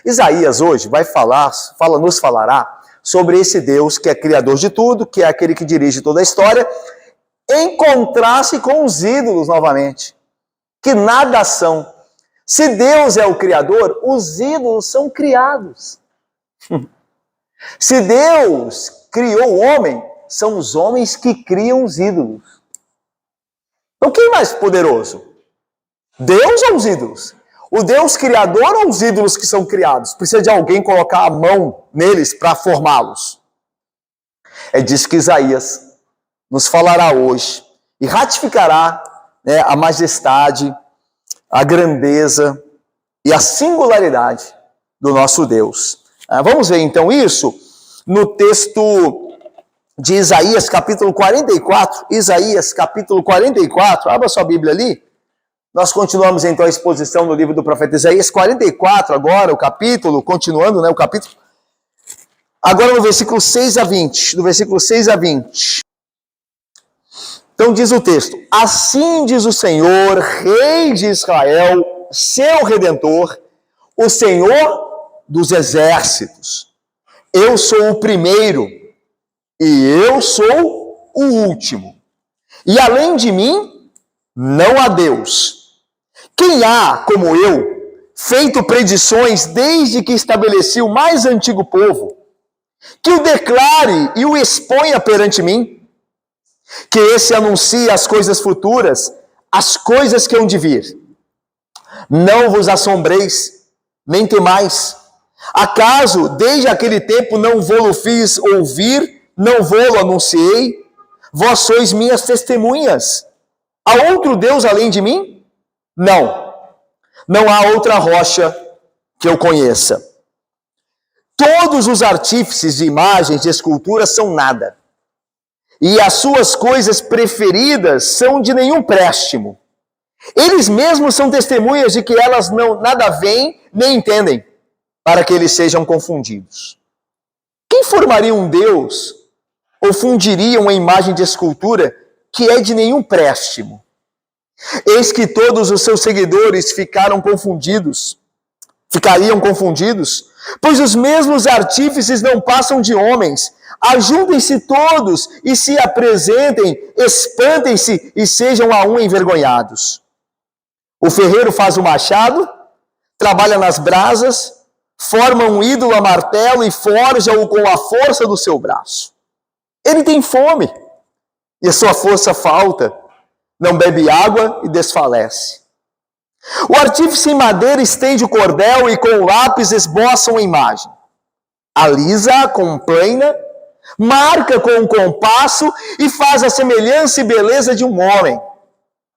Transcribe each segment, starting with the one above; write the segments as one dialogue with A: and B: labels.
A: Isaías hoje nos falará sobre esse Deus que é criador de tudo, que é aquele que dirige toda a história, em contraste com os ídolos novamente, que nada são. Se Deus é o criador, os ídolos são criados. Se Deus criou o homem, são os homens que criam os ídolos. Então quem é mais poderoso? Deus ou os ídolos? O Deus criador ou os ídolos que são criados? Precisa de alguém colocar a mão neles para formá-los. É disso que Isaías nos falará hoje e ratificará, né, a majestade, a grandeza e a singularidade do nosso Deus. Vamos ver então isso no texto de Isaías, capítulo 44. Isaías, capítulo 44, abra sua Bíblia ali. Nós continuamos então a exposição no livro do profeta Isaías, 44 agora, o capítulo, continuando, né, o capítulo. Agora no versículo 6 a 20, do versículo 6 a 20. Então diz o texto: assim diz o Senhor, Rei de Israel, seu Redentor, o Senhor dos exércitos. Eu sou o primeiro e eu sou o último. E além de mim, não há Deus. Quem há, como eu, feito predições desde que estabeleci o mais antigo povo, que o declare e o exponha perante mim? Que esse anuncie as coisas futuras, as coisas que hão de vir. Não vos assombreis, nem temais. Acaso, desde aquele tempo, não vou-lo fiz ouvir, não vou-lo anunciei? Vós sois minhas testemunhas. Há outro Deus além de mim? Não. Não há outra rocha que eu conheça. Todos os artífices de imagens, de esculturas, são nada. E as suas coisas preferidas são de nenhum préstimo. Eles mesmos são testemunhas de que elas nada veem nem entendem, para que eles sejam confundidos. Quem formaria um Deus ou fundiria uma imagem de escultura que é de nenhum préstimo? Eis que todos os seus seguidores ficariam confundidos, pois os mesmos artífices não passam de homens. Ajuntem-se todos e se apresentem, espantem-se e sejam a um envergonhados. O ferreiro faz o machado, trabalha nas brasas, forma um ídolo a martelo e forja-o com a força do seu braço. Ele tem fome e a sua força falta, não bebe água e desfalece. O artífice em madeira estende o cordel e com o lápis esboça uma imagem. Alisa-a com plena, marca com um compasso e faz a semelhança e beleza de um homem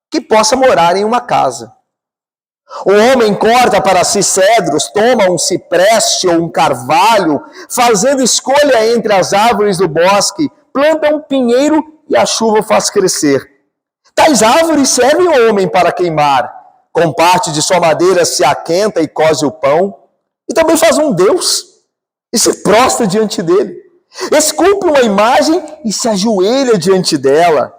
A: que possa morar em uma casa. O homem corta para si cedros, toma um cipreste ou um carvalho, fazendo escolha entre as árvores do bosque, planta um pinheiro e a chuva faz crescer. Tais árvores servem ao homem para queimar. Com parte de sua madeira se aquenta e coze o pão. E também faz um Deus e se prostra diante dele. Esculpe uma imagem e se ajoelha diante dela.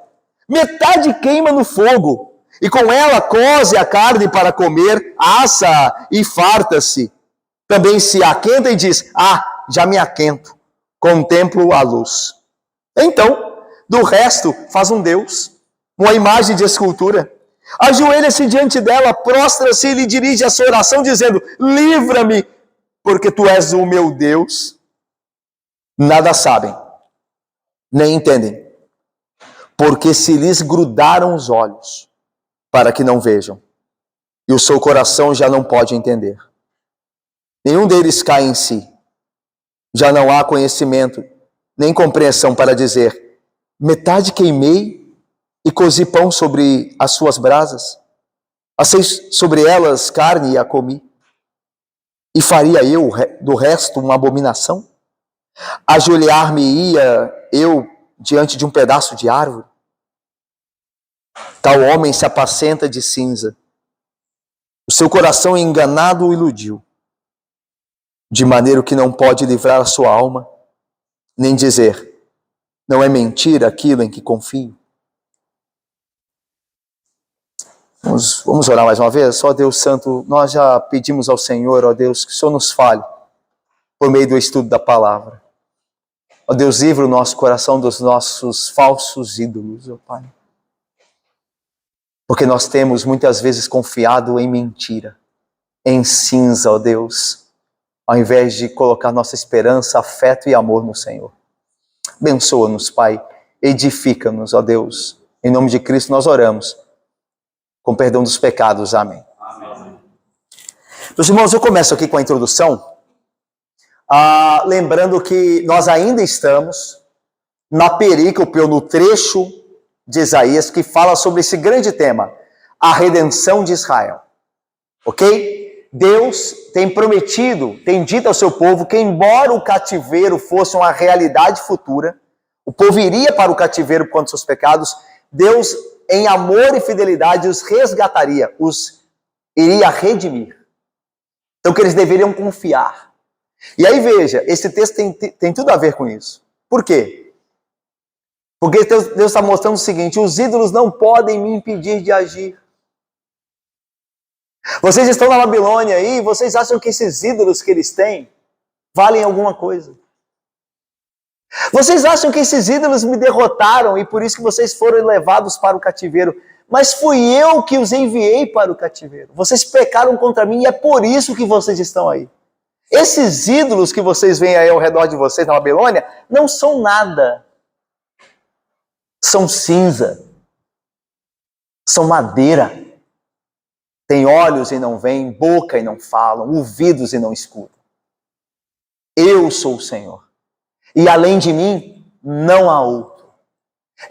A: Metade queima no fogo, e com ela coze a carne para comer, assa e farta-se. Também se aquenta e diz: já me aquento, contemplo a luz. Então, do resto, faz um Deus, uma imagem de escultura. Ajoelha-se diante dela, prostra-se e lhe dirige a sua oração, dizendo: livra-me, porque tu és o meu Deus. Nada sabem, nem entendem, porque se lhes grudaram os olhos, para que não vejam, e o seu coração já não pode entender. Nenhum deles cai em si, já não há conhecimento, nem compreensão para dizer: metade queimei e cozi pão sobre as suas brasas, assei sobre elas carne e a comi. E faria eu do resto uma abominação? Ajoelhar-me-ia eu diante de um pedaço de árvore? Tal homem se apacenta de cinza. O seu coração enganado o iludiu, de maneira que não pode livrar a sua alma, nem dizer: não é mentira aquilo em que confio. Vamos orar mais uma vez? Ó Deus Santo, nós já pedimos ao Senhor, ó Deus, que o Senhor nos fale por meio do estudo da palavra. Ó Deus, livra o nosso coração dos nossos falsos ídolos, ó Pai. Porque nós temos muitas vezes confiado em mentira, em cinza, ó Deus, ao invés de colocar nossa esperança, afeto e amor no Senhor. Abençoa-nos, Pai, edifica-nos, ó Deus. Em nome de Cristo nós oramos. Com perdão dos pecados. Amém. Amém. Meus irmãos, eu começo aqui com a introdução, lembrando que nós ainda estamos na perícope, ou no trecho de Isaías, que fala sobre esse grande tema, a redenção de Israel. Ok? Deus tem prometido, tem dito ao seu povo que, embora o cativeiro fosse uma realidade futura, o povo iria para o cativeiro por conta dos seus pecados, Deus, em amor e fidelidade, os resgataria, os iria redimir. Então, que eles deveriam confiar. E aí, veja, esse texto tem tudo a ver com isso. Por quê? Porque Deus está mostrando o seguinte: os ídolos não podem me impedir de agir. Vocês estão na Babilônia aí, vocês acham que esses ídolos que eles têm valem alguma coisa? Vocês acham que esses ídolos me derrotaram e por isso que vocês foram levados para o cativeiro? Mas fui eu que os enviei para o cativeiro. Vocês pecaram contra mim e é por isso que vocês estão aí. Esses ídolos que vocês veem aí ao redor de vocês na Babilônia não são nada. São cinza. São madeira. Tem olhos e não veem, boca e não falam, ouvidos e não escutam. Eu sou o Senhor. E além de mim, não há outro.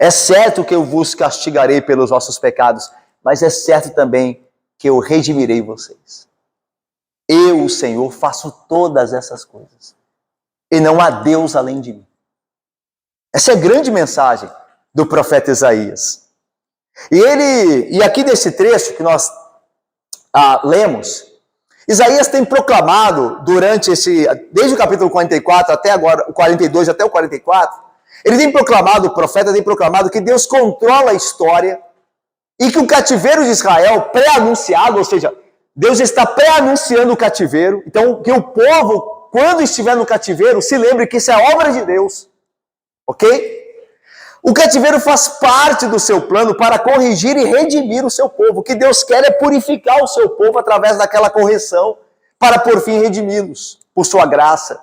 A: É certo que eu vos castigarei pelos vossos pecados, mas é certo também que eu redimirei vocês. Eu, o Senhor, faço todas essas coisas. E não há Deus além de mim. Essa é a grande mensagem do profeta Isaías. E aqui nesse trecho que nós lemos, Isaías tem proclamado desde o capítulo 44 até agora, o 42 até o 44, ele tem proclamado, o profeta tem proclamado que Deus controla a história e que o cativeiro de Israel, pré-anunciado, ou seja, Deus está pré-anunciando o cativeiro, então que o povo, quando estiver no cativeiro, se lembre que isso é obra de Deus, ok? O cativeiro faz parte do seu plano para corrigir e redimir o seu povo. O que Deus quer é purificar o seu povo através daquela correção, para por fim redimi-los por sua graça.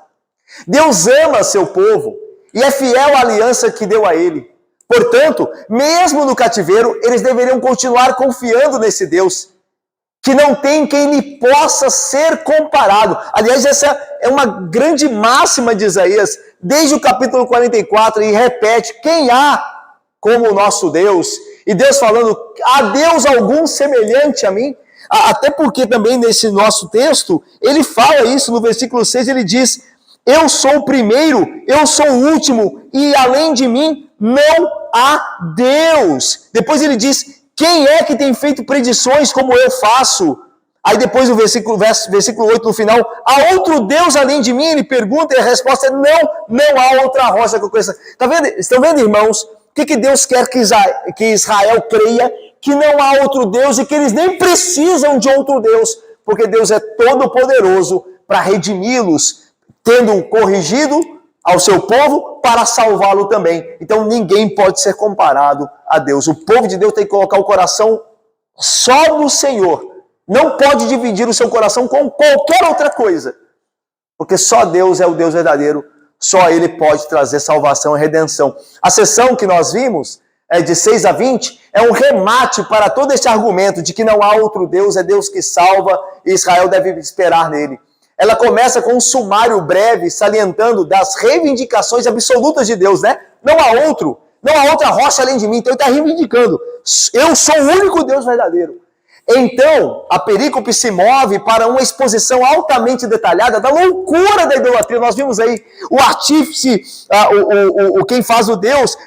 A: Deus ama seu povo e é fiel à aliança que deu a ele. Portanto, mesmo no cativeiro, eles deveriam continuar confiando nesse Deus, que não tem quem lhe possa ser comparado. Aliás, essa é uma grande máxima de Isaías, desde o capítulo 44, e repete: quem há como o nosso Deus? E Deus falando: há Deus algum semelhante a mim? Até porque também nesse nosso texto, ele fala isso no versículo 6, ele diz: eu sou o primeiro, eu sou o último, e além de mim não há Deus. Depois ele diz: quem é que tem feito predições como eu faço? Aí depois o versículo 8 no final: há outro Deus além de mim? Ele pergunta e a resposta é: não há outra rocha que eu conheça. Estão vendo, irmãos? O que Deus quer que Israel creia? Que não há outro Deus e que eles nem precisam de outro Deus, porque Deus é todo poderoso para redimi-los, tendo corrigido ao seu povo para salvá-lo também. Então ninguém pode ser comparado a Deus. O povo de Deus tem que colocar o coração só no Senhor. Não pode dividir o seu coração com qualquer outra coisa. Porque só Deus é o Deus verdadeiro. Só Ele pode trazer salvação e redenção. A sessão que nós vimos, de 6 a 20, é um remate para todo esse argumento de que não há outro Deus, é Deus que salva e Israel deve esperar nele. Ela começa com um sumário breve, salientando das reivindicações absolutas de Deus, né? Não há outra rocha além de mim. Então ele está reivindicando: eu sou o único Deus verdadeiro. Então, a perícope se move para uma exposição altamente detalhada da loucura da idolatria. Nós vimos aí o artífice, quem faz o Deus,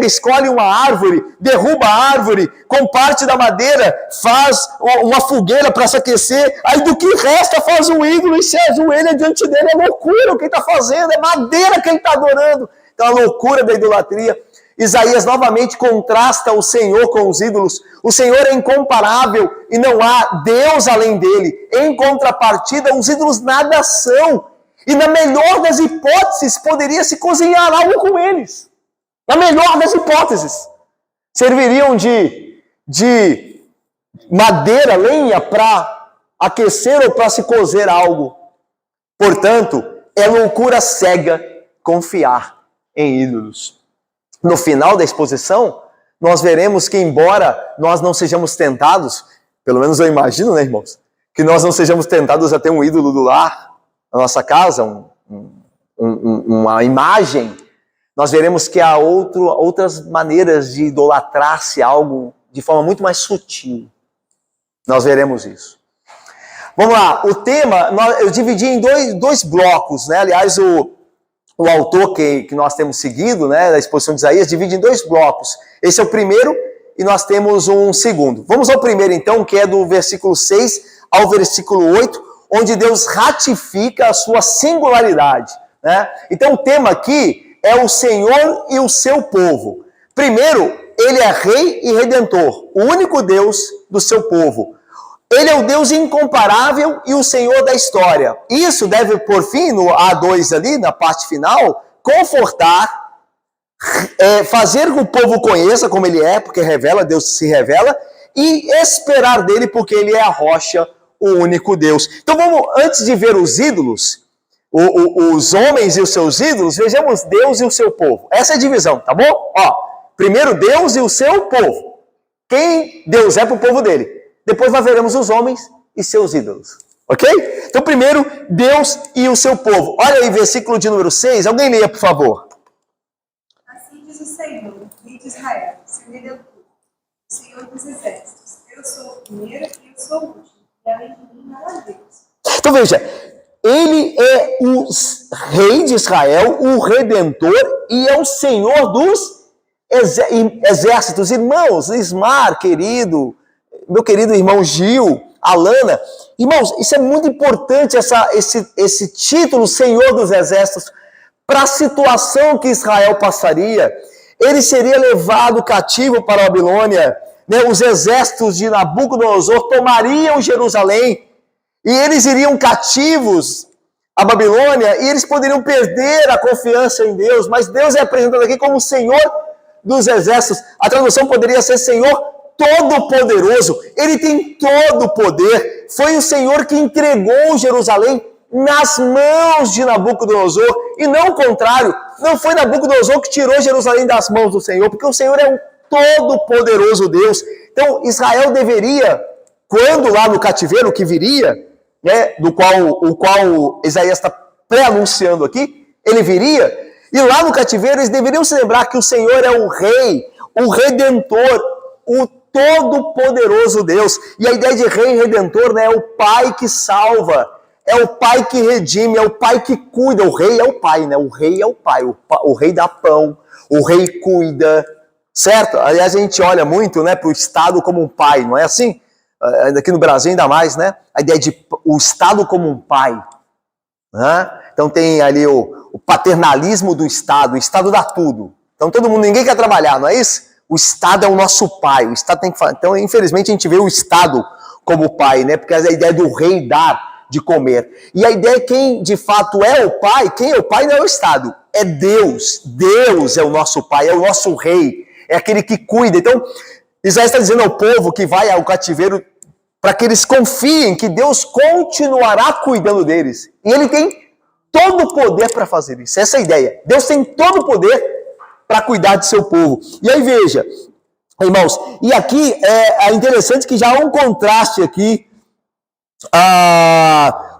A: escolhe uma árvore, derruba a árvore, com parte da madeira, faz uma fogueira para se aquecer, aí do que resta faz um ídolo e se ajoelha diante dele. É loucura o que ele está fazendo, é madeira que ele está adorando. Então, a loucura da idolatria. Isaías novamente contrasta o Senhor com os ídolos. O Senhor é incomparável e não há Deus além dele. Em contrapartida, os ídolos nada são. E na melhor das hipóteses, poderia-se cozinhar algo com eles. Na melhor das hipóteses. Serviriam de madeira, lenha, para aquecer ou para se cozer algo. Portanto, é loucura cega confiar em ídolos. No final da exposição, nós veremos que, embora nós não sejamos tentados, pelo menos eu imagino, né, irmãos, que nós não sejamos tentados a ter um ídolo do lar, na nossa casa, uma imagem, nós veremos que há outras maneiras de idolatrar-se algo de forma muito mais sutil. Nós veremos isso. Vamos lá, o tema, eu dividi em dois blocos, né? Aliás, o autor que nós temos seguido, né, da exposição de Isaías, divide em 2 blocos. Esse é o primeiro e nós temos um segundo. Vamos ao primeiro, então, que é do versículo 6 ao versículo 8, onde Deus ratifica a sua singularidade, né? Então, o tema aqui é o Senhor e o seu povo. Primeiro, ele é rei e redentor, o único Deus do seu povo. Ele é o Deus incomparável e o Senhor da história. Isso deve, por fim, no A2 ali, na parte final, confortar, fazer com que o povo conheça como ele é, porque revela, Deus se revela, e esperar dele, porque ele é a rocha, o único Deus. Então vamos, antes de ver os ídolos, os homens e os seus ídolos, vejamos Deus e o seu povo. Essa é a divisão, tá bom? Ó, primeiro Deus e o seu povo. Quem Deus é para o povo dele. Depois nós veremos os homens e seus ídolos. Ok? Então, primeiro, Deus e o seu povo. Olha aí, versículo de número 6. Alguém leia, por favor.
B: Assim diz o Senhor, rei de Israel, seu redentor, o Senhor dos exércitos. Eu sou o primeiro e eu sou o último, e além de mim não há Deus.
A: Então, veja. Ele é o rei de Israel, o redentor, e é o Senhor dos exércitos. Irmãos, Ismar, querido, meu querido irmão Gil, Alana, irmãos, isso é muito importante, esse título, Senhor dos Exércitos, para a situação que Israel passaria. Ele seria levado cativo para a Babilônia, né? Os exércitos de Nabucodonosor tomariam Jerusalém, e eles iriam cativos à Babilônia, e eles poderiam perder a confiança em Deus, mas Deus é apresentado aqui como Senhor dos Exércitos. A tradução poderia ser Senhor Todo-Poderoso. Ele tem todo o poder. Foi o Senhor que entregou Jerusalém nas mãos de Nabucodonosor, e não o contrário. Não foi Nabucodonosor que tirou Jerusalém das mãos do Senhor, porque o Senhor é um todo-poderoso Deus. Então Israel deveria, quando lá no cativeiro que viria, né, o qual Isaías está pré-anunciando aqui, ele viria, e lá no cativeiro eles deveriam se lembrar que o Senhor é o rei, o redentor, o todo-poderoso Deus. E a ideia de rei e redentor, né, é o pai que salva, é o pai que redime, é o pai que cuida. O rei é o pai, né? O rei é o pai, o rei dá pão, o rei cuida, certo? Aliás, a gente olha muito, né, para o Estado como um pai, não é assim? Aqui no Brasil ainda mais, né? A ideia de o Estado como um pai, né? Então tem ali o paternalismo do Estado, o Estado dá tudo. Então ninguém quer trabalhar, não é isso? O Estado é o nosso pai, o Estado tem que fazer. Então, infelizmente, a gente vê o Estado como pai, né? Porque a ideia do rei dar de comer. E a ideia é quem de fato é o pai, quem é o pai não é o Estado, é Deus. Deus é o nosso pai, é o nosso rei, é aquele que cuida. Então, Isaías está dizendo ao povo que vai ao cativeiro para que eles confiem que Deus continuará cuidando deles. E ele tem todo o poder para fazer isso. Essa é a ideia. Deus tem todo o poder para cuidar de seu povo. E aí veja, irmãos, e aqui é interessante que já há um contraste aqui,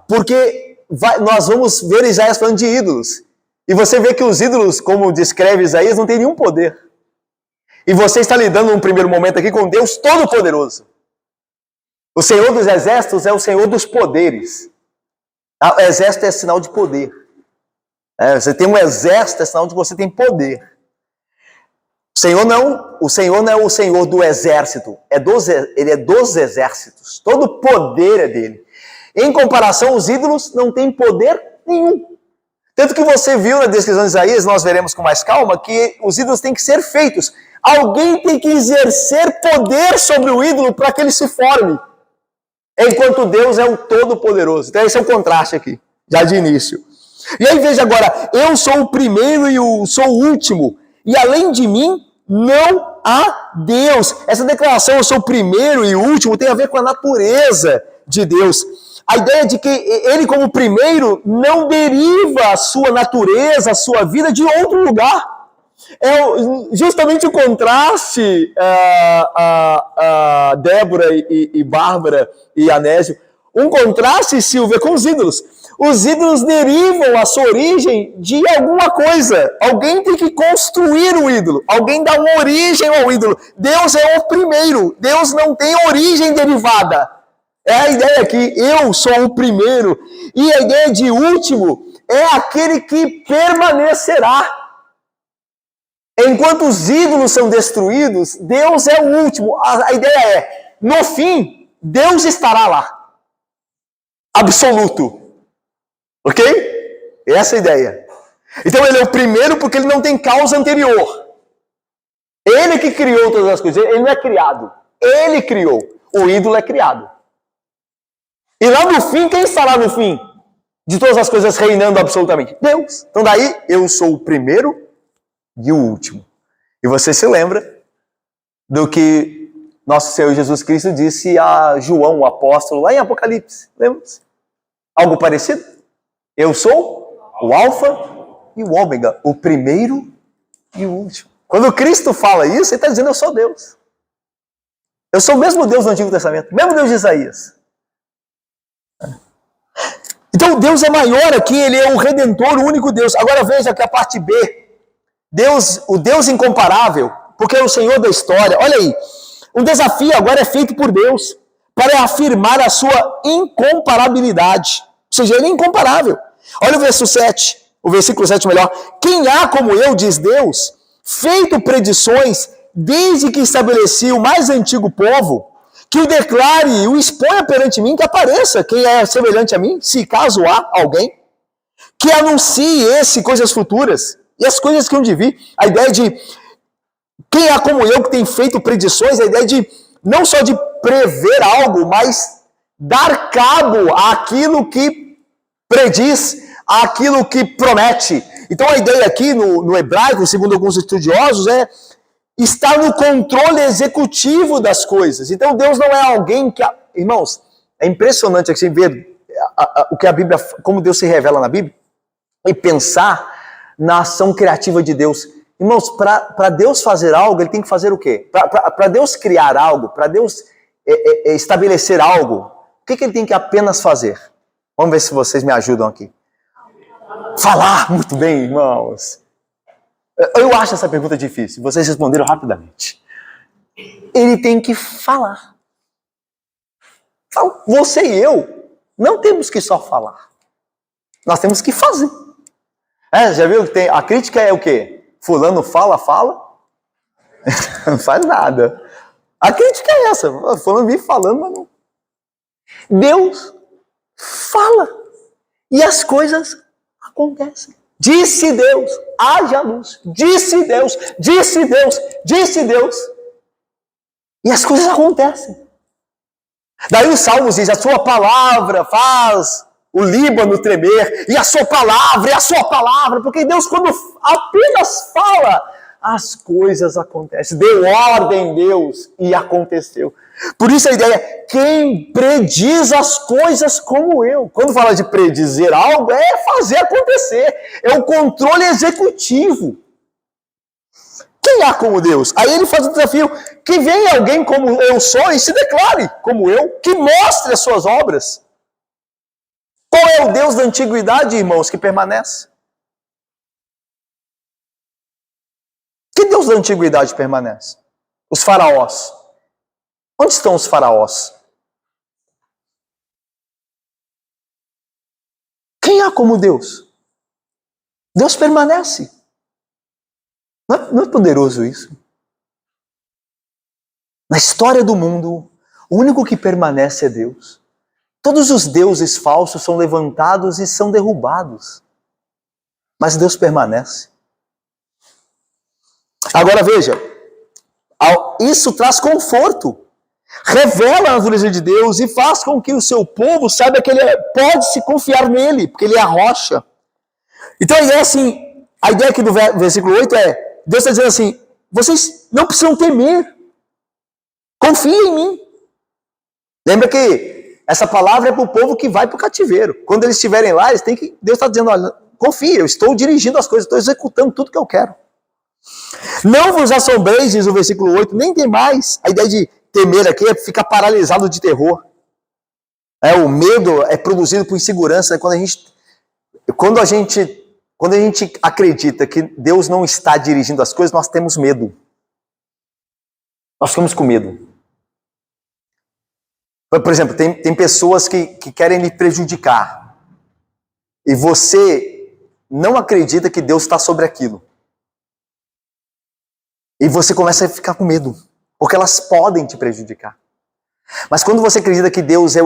A: porque nós vamos ver Isaías falando de ídolos. E você vê que os ídolos, como descreve Isaías, não tem nenhum poder. E você está lidando num primeiro momento aqui com Deus Todo-Poderoso. O Senhor dos Exércitos é o Senhor dos poderes. O exército é sinal de poder. Você tem um exército, é sinal de que você tem poder. O Senhor não é o Senhor do exército, ele é dos exércitos. Todo o poder é dele. Em comparação, os ídolos não têm poder nenhum. Tanto que você viu na descrição de Isaías, nós veremos com mais calma, que os ídolos têm que ser feitos. Alguém tem que exercer poder sobre o ídolo para que ele se forme. Enquanto Deus é o Todo-Poderoso. Então esse é o contraste aqui, já de início. E aí veja agora, eu sou o primeiro e sou o último. E além de mim, não há Deus. Essa declaração, eu sou o primeiro e o último, tem a ver com a natureza de Deus. A ideia de que ele, como primeiro, não deriva a sua natureza, a sua vida de outro lugar. É justamente o contraste a Débora e Bárbara e Anésio. Um contraste, Silvia, com os ídolos. Os ídolos derivam a sua origem de alguma coisa. Alguém tem que construir o ídolo. Alguém dá uma origem ao ídolo. Deus é o primeiro. Deus não tem origem derivada. É a ideia que eu sou o primeiro. E a ideia de último é aquele que permanecerá. Enquanto os ídolos são destruídos, Deus é o último. A ideia é, no fim, Deus estará lá. Absoluto. Ok? Essa é a ideia. Então ele é o primeiro porque ele não tem causa anterior. Ele que criou todas as coisas. Ele não é criado. Ele criou. O ídolo é criado. E lá no fim, quem estará no fim? De todas as coisas reinando absolutamente? Deus. Então daí, eu sou o primeiro e o último. E você se lembra do que nosso Senhor Jesus Cristo disse a João, o apóstolo, lá em Apocalipse. Lembra-se? Algo parecido? Eu sou o Alfa e o Ômega, o primeiro e o último. Quando Cristo fala isso, ele está dizendo, eu sou Deus. Eu sou o mesmo Deus do Antigo Testamento, o mesmo Deus de Isaías. Então Deus é maior aqui, ele é o Redentor, o único Deus. Agora veja que a parte B, Deus, o Deus incomparável, porque é o Senhor da história. Olha aí, um desafio agora é feito por Deus para afirmar a sua incomparabilidade. Ou seja, ele é incomparável. Olha o verso 7, o versículo 7 melhor. Quem há como eu, diz Deus, feito predições desde que estabeleci o mais antigo povo, que o declare e o exponha perante mim, que apareça quem é semelhante a mim, se caso há alguém, que anuncie coisas futuras e as coisas que hão de vir. A ideia de quem é como eu que tem feito predições, a ideia de não só de prever algo, mas dar cabo àquilo que prediz, àquilo que promete. Então a ideia aqui no hebraico, segundo alguns estudiosos, é estar no controle executivo das coisas. Então Deus não é alguém que... Irmãos, é impressionante assim, ver o que a Bíblia, como Deus se revela na Bíblia, e pensar na ação criativa de Deus. Irmãos, para Deus fazer algo, ele tem que fazer o quê? Para Deus criar algo, para Deus estabelecer algo, o que ele tem que apenas fazer? Vamos ver se vocês me ajudam aqui. Falar, muito bem, irmãos. Eu acho essa pergunta difícil. Vocês responderam rapidamente. Ele tem que falar. Você e eu não temos que só falar. Nós temos que fazer. Já viu que tem? A crítica é o quê? Fulano fala. Não faz nada. A crítica é essa. Fulano vive falando, mas não. Deus fala. E as coisas acontecem. Disse Deus, haja luz. Disse Deus, disse Deus, disse Deus. E as coisas acontecem. Daí os Salmos diz, a sua palavra faz o Líbano tremer. E a sua palavra, porque Deus quando apenas fala, as coisas acontecem. Deu ordem Deus e aconteceu. Por isso a ideia é, quem prediz as coisas como eu. Quando fala de predizer algo, é fazer acontecer. É o controle executivo. Quem há como Deus? Aí ele faz o desafio, que venha alguém como eu sou e se declare como eu, que mostre as suas obras. Qual é o Deus da antiguidade, irmãos, que permanece? Que Deus da antiguidade permanece? Os faraós. Onde estão os faraós? Quem há como Deus? Deus permanece. Não é poderoso isso? Na história do mundo, o único que permanece é Deus. Todos os deuses falsos são levantados e são derrubados. Mas Deus permanece. Agora veja, isso traz conforto. Revela a natureza de Deus e faz com que o seu povo saiba que ele pode se confiar nele, porque ele é a rocha. Então a ideia, assim, a ideia aqui do versículo 8 é, Deus está dizendo assim, vocês não precisam temer, confiem em mim. Lembra que essa palavra é para o povo que vai para o cativeiro. Quando eles estiverem lá, eles têm que, Deus está dizendo, olha, confie, eu estou dirigindo as coisas, estou executando tudo que eu quero. Não vos assombreis, diz o versículo 8, nem temais. A ideia de temer aqui é ficar paralisado de terror. O medo é produzido por insegurança. Quando a gente acredita que Deus não está dirigindo as coisas, nós temos medo. Nós ficamos com medo. Por exemplo, tem pessoas que querem lhe prejudicar. E você não acredita que Deus está sobre aquilo. E você começa a ficar com medo, porque elas podem te prejudicar. Mas quando você acredita que Deus é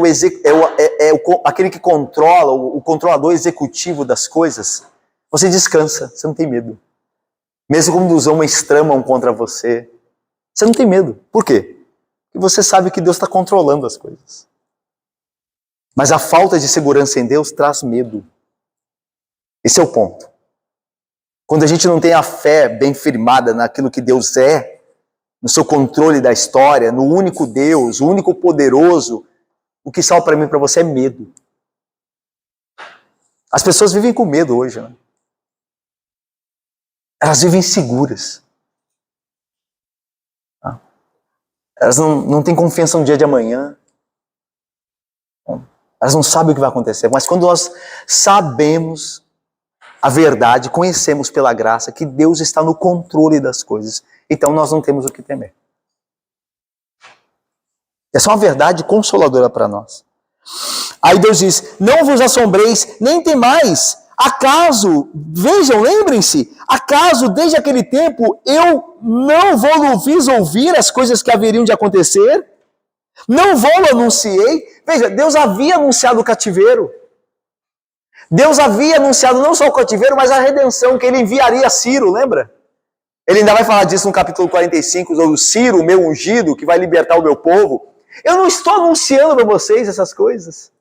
A: aquele que controla, o controlador executivo das coisas, você descansa, você não tem medo. Mesmo quando os homens tramam contra você, você não tem medo. Por quê? Porque você sabe que Deus está controlando as coisas. Mas a falta de segurança em Deus traz medo. Esse é o ponto. Quando a gente não tem a fé bem firmada naquilo que Deus é, no seu controle da história, no único Deus, o único poderoso, o que salva para mim e para você é medo. As pessoas vivem com medo hoje, né? Elas vivem seguras. Elas não têm confiança no dia de amanhã. Elas não sabem o que vai acontecer. Mas quando nós sabemos a verdade, conhecemos pela graça que Deus está no controle das coisas, então nós não temos o que temer. Essa é uma verdade consoladora para nós. Aí Deus diz, não vos assombreis, nem temais. Acaso, vejam, lembrem-se, acaso desde aquele tempo eu não vou fiz ouvir as coisas que haveriam de acontecer? Não vou anunciei? Veja, Deus havia anunciado o cativeiro. Deus havia anunciado não só o cativeiro, mas a redenção, que ele enviaria Ciro, lembra? Ele ainda vai falar disso no capítulo 45, o Ciro, o meu ungido, que vai libertar o meu povo. Eu não estou anunciando para vocês essas coisas.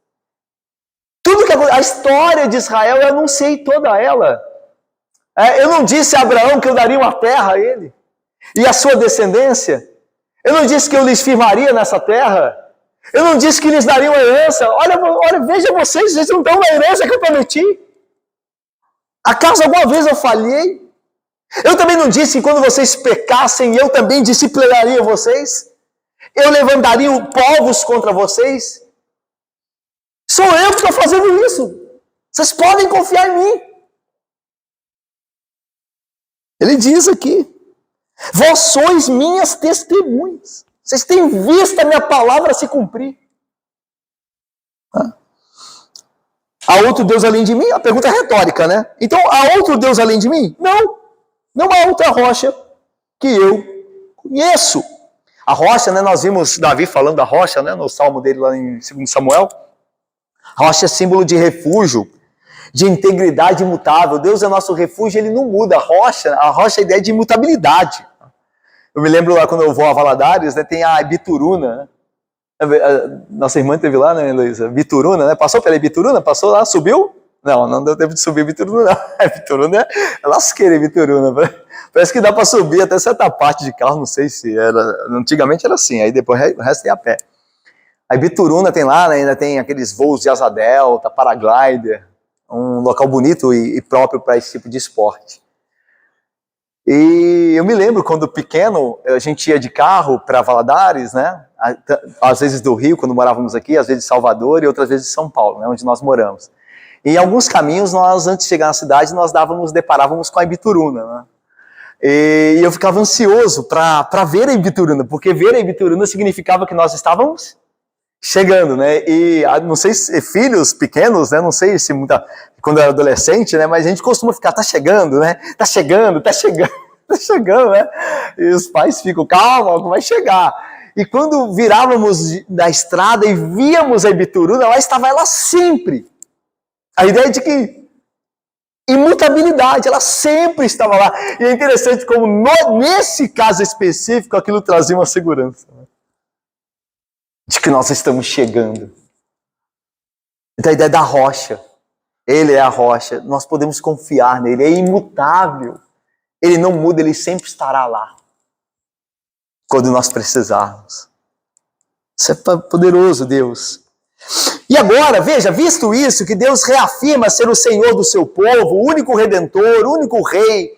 A: Tudo que a história de Israel, eu anunciei toda ela. Eu não disse a Abraão que eu daria uma terra a ele e a sua descendência. Eu não disse que eu lhes firmaria nessa terra. Eu não disse que lhes daria uma herança. Olha, veja vocês não dão uma herança que eu prometi. Acaso alguma vez eu falhei? Eu também não disse que quando vocês pecassem, eu também disciplinaria vocês? Eu levantaria povos contra vocês? Sou eu que estou fazendo isso. Vocês podem confiar em mim. Ele diz aqui, vós sois minhas testemunhas. Vocês têm visto a minha palavra se cumprir. Há outro Deus além de mim? A pergunta é retórica, né? Então, há outro Deus além de mim? Não. Não há outra rocha que eu conheço. A rocha, né? Nós vimos Davi falando da rocha, né? No salmo dele lá em 2 Samuel. A rocha é símbolo de refúgio, de integridade imutável. Deus é nosso refúgio, ele não muda. A rocha é a ideia de imutabilidade. Eu me lembro lá quando eu vou a Valadares, né, tem a Bituruna, né? Nossa irmã esteve lá, né, Heloísa? Bituruna, né? Passou pela Bituruna? Passou lá, subiu? Não deu tempo de subir Bituruna, não. Bituruna é lasqueira, Bituruna. Parece que dá para subir até certa parte de carro, não sei se era. Antigamente era assim, aí depois o resto é a pé. A Bituruna tem lá, né, ainda tem aqueles voos de asa delta, paraglider, um local bonito e próprio para esse tipo de esporte. E eu me lembro quando pequeno, a gente ia de carro para Valadares, né? Às vezes do Rio, quando morávamos aqui, às vezes de Salvador e outras vezes de São Paulo, né? Onde nós moramos. E em alguns caminhos, nós, antes de chegar na cidade, nós deparávamos com a Ibituruna, né? E eu ficava ansioso para ver a Ibituruna, porque ver a Ibituruna significava que nós estávamos chegando, né? E não sei se filhos pequenos, né? Não sei se quando eu era adolescente, né? Mas a gente costuma ficar, tá chegando, né? Tá chegando, né? E os pais ficam, calma, vai chegar. E quando virávamos da estrada e víamos a Ibituruna, lá estava ela sempre. A ideia é de que Imutabilidade, ela sempre estava lá. E é interessante como nesse caso específico aquilo trazia uma segurança, né? De que nós estamos chegando. Então a ideia da rocha. Ele é a rocha, nós podemos confiar nele, é imutável. Ele não muda, ele sempre estará lá. Quando nós precisarmos. Isso é poderoso, Deus. E agora, veja, visto isso, que Deus reafirma ser o Senhor do seu povo, o único Redentor, o único Rei,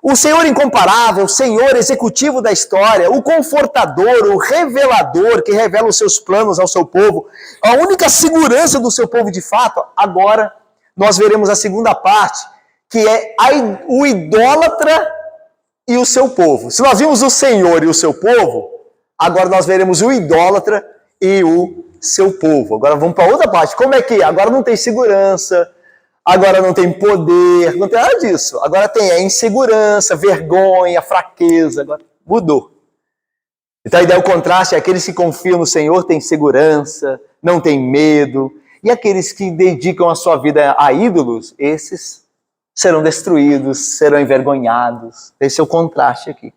A: o Senhor incomparável, o Senhor executivo da história, o confortador, o revelador, que revela os seus planos ao seu povo, a única segurança do seu povo de fato. Agora, nós veremos a segunda parte, que é o idólatra e o seu povo. Se nós vimos o Senhor e o seu povo, agora nós veremos o idólatra e o seu povo. Agora vamos para outra parte. Como é que agora não tem segurança, agora não tem poder, não tem nada disso. Agora tem a insegurança, vergonha, fraqueza. Agora mudou. Então a ideia, o contraste é aqueles que confiam no Senhor têm segurança, não têm medo. E aqueles que dedicam a sua vida a ídolos, esses serão destruídos, serão envergonhados. Esse é o contraste aqui.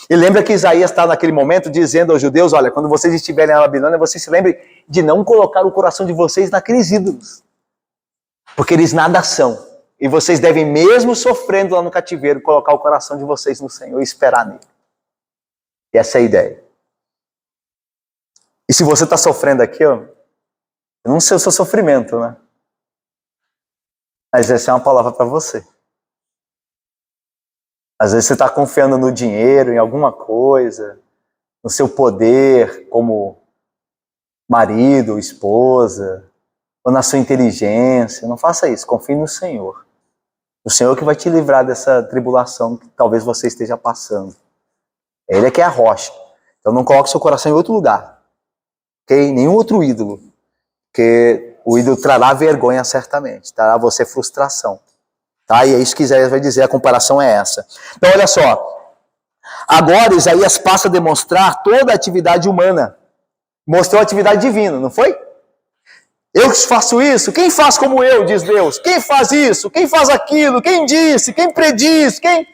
A: E lembra que Isaías está naquele momento dizendo aos judeus, olha, quando vocês estiverem na Babilônia, vocês se lembrem de não colocar o coração de vocês naqueles ídolos. Porque eles nada são. E vocês devem, mesmo sofrendo lá no cativeiro, colocar o coração de vocês no Senhor e esperar nele. E essa é a ideia. E se você está sofrendo aqui, ó, eu não sei o seu sofrimento, né? Mas essa é uma palavra para você. Às vezes você está confiando no dinheiro, em alguma coisa, no seu poder como marido, esposa, ou na sua inteligência. Não faça isso, confie no Senhor. O Senhor que vai te livrar dessa tribulação que talvez você esteja passando. Ele é que é a rocha. Então não coloque seu coração em outro lugar. Okay? Nenhum outro ídolo. Porque o ídolo trará vergonha certamente, trará a você frustração. Tá? E é isso que Isaías vai dizer, a comparação é essa. Então olha só, agora Isaías passa a demonstrar toda a atividade humana. Mostrou a atividade divina, não foi? Eu faço isso, quem faz como eu, diz Deus? Quem faz isso? Quem faz aquilo? Quem disse? Quem prediz? Quem?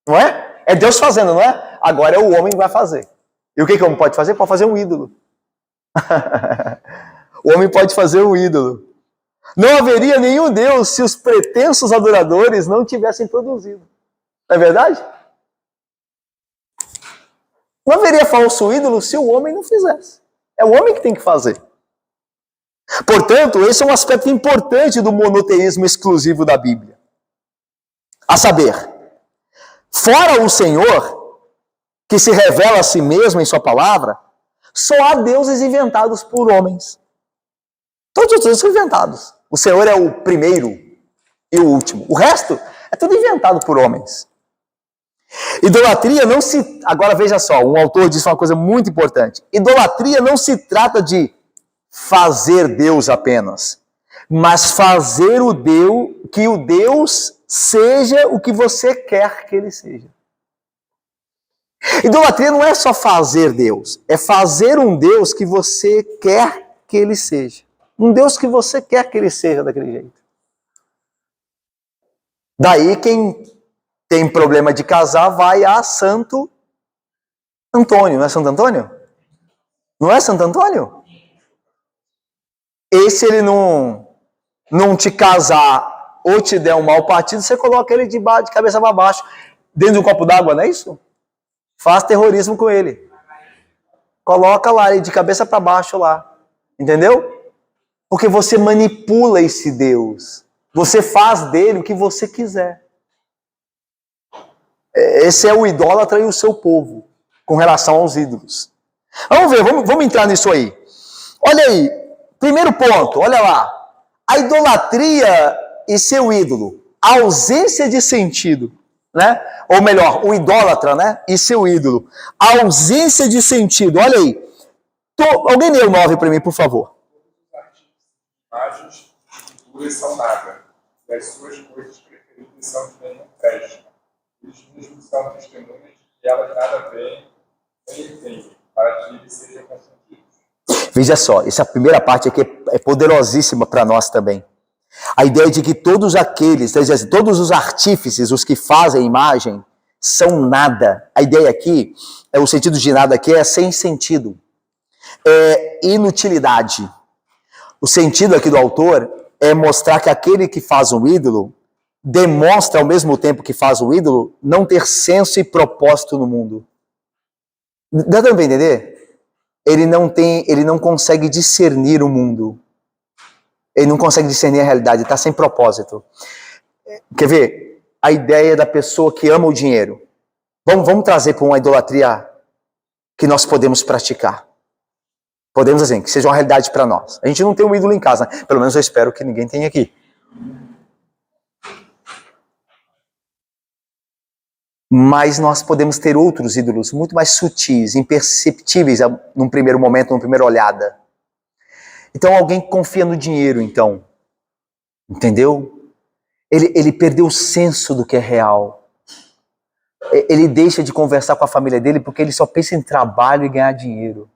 A: Não é? É Deus fazendo, não é? Agora é o homem que vai fazer. E o que o homem pode fazer? Pode fazer um ídolo. O homem pode fazer um ídolo. Não haveria nenhum Deus se os pretensos adoradores não tivessem produzido. Não é verdade? Não haveria falso ídolo se o homem não fizesse. É o homem que tem que fazer. Portanto, esse é um aspecto importante do monoteísmo exclusivo da Bíblia. A saber, fora o Senhor, que se revela a si mesmo em sua palavra, só há deuses inventados por homens. Todos os deuses são inventados. O Senhor é o primeiro e o último. O resto é tudo inventado por homens. Idolatria não se... Agora veja só, um autor disse uma coisa muito importante. Idolatria não se trata de fazer Deus apenas, mas fazer que o Deus seja o que você quer que ele seja. Idolatria não é só fazer Deus, é fazer um Deus que você quer que ele seja. Um Deus que você quer que ele seja daquele jeito. Daí quem tem problema de casar vai a Santo Antônio. Não é Santo Antônio? Não é Santo Antônio? E se ele não te casar ou te der um mau partido, você coloca ele de cabeça para baixo, dentro de um copo d'água, não é isso? Faz terrorismo com ele. Coloca lá, ele de cabeça para baixo lá. Entendeu? Porque você manipula esse Deus. Você faz dele o que você quiser. Esse é o idólatra e o seu povo, com relação aos ídolos. Vamos ver, vamos entrar nisso aí. Olha aí, primeiro ponto, olha lá. A idolatria e seu ídolo. A ausência de sentido, né? Ou melhor, o idólatra, né? E seu ídolo. A ausência de sentido, olha aí. Alguém lê o 9 para mim, por favor.
C: Imagens puras são nada, e as suas coisas preferidas são de nenhum crédito. Eles mesmos são testemunhas de que elas nada veem nem entendem, para que eles sejam confundidos.
A: Veja só, essa primeira parte aqui é poderosíssima para nós também. A ideia de que todos aqueles, quer dizer, todos os artífices, os que fazem a imagem, são nada. A ideia aqui, o sentido de nada aqui é sem sentido. É inutilidade. O sentido aqui do autor é mostrar que aquele que faz um ídolo demonstra, ao mesmo tempo que faz o ídolo, não ter senso e propósito no mundo. Dá para entender? Ele não consegue discernir o mundo. Ele não consegue discernir a realidade, está sem propósito. Quer ver? A ideia da pessoa que ama o dinheiro. Vamos trazer para uma idolatria que nós podemos praticar. Podemos, assim, que seja uma realidade para nós. A gente não tem um ídolo em casa, né? Pelo menos eu espero que ninguém tenha aqui. Mas nós podemos ter outros ídolos muito mais sutis, imperceptíveis num primeiro momento, numa primeira olhada. Então alguém confia no dinheiro, então. Entendeu? Ele perdeu o senso do que é real. Ele deixa de conversar com a família dele porque ele só pensa em trabalho e ganhar dinheiro.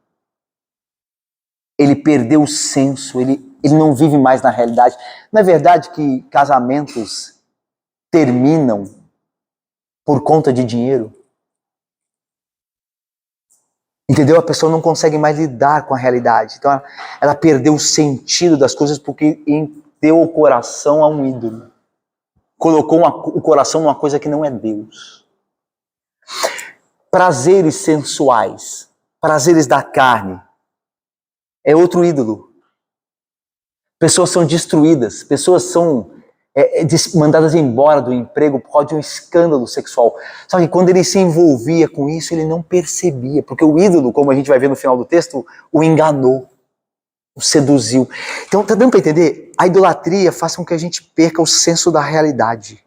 A: Ele perdeu o senso, ele não vive mais na realidade. Não é verdade que casamentos terminam por conta de dinheiro? Entendeu? A pessoa não consegue mais lidar com a realidade. Então ela perdeu o sentido das coisas porque deu o coração a um ídolo. Colocou o coração numa coisa que não é Deus. Prazeres sensuais, prazeres da carne, é outro ídolo. Pessoas são destruídas, pessoas são mandadas embora do emprego por causa de um escândalo sexual. Só que quando ele se envolvia com isso, ele não percebia, porque o ídolo, como a gente vai ver no final do texto, o enganou, o seduziu. Então, tá dando para entender? A idolatria faz com que a gente perca o senso da realidade.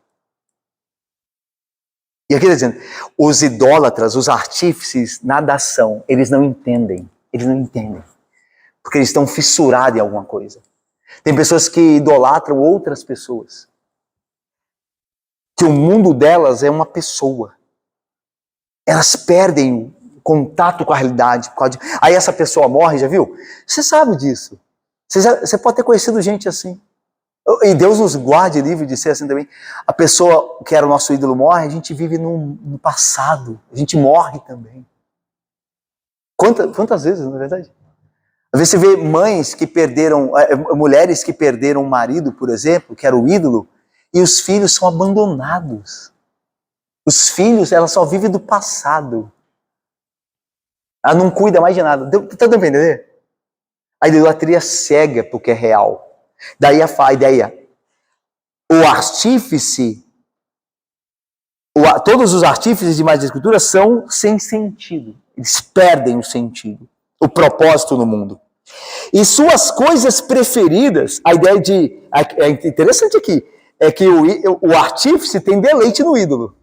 A: E aqui está dizendo, os idólatras, os artífices, nada são, eles não entendem, porque eles estão fissurados em alguma coisa. Tem pessoas que idolatram outras pessoas, que o mundo delas é uma pessoa. Elas perdem o contato com a realidade. Aí essa pessoa morre, já viu? Você sabe disso. Você pode ter conhecido gente assim. E Deus nos guarde livre de ser assim também. A pessoa que era o nosso ídolo morre, a gente vive no passado. A gente morre também. Quantas vezes, na verdade? Às vezes você vê mães que perderam, mulheres que perderam um marido, por exemplo, que era o ídolo, e os filhos são abandonados. Os filhos, ela só vive do passado. Ela não cuida mais de nada. Tá dando pra entender? A idolatria cega porque é real. Daí a ideia, o artífice, todos os artífices de imagem de escultura são sem sentido. Eles perdem o sentido, o propósito no mundo. E suas coisas preferidas, a ideia é interessante aqui, é que o artífice tem deleite no ídolo.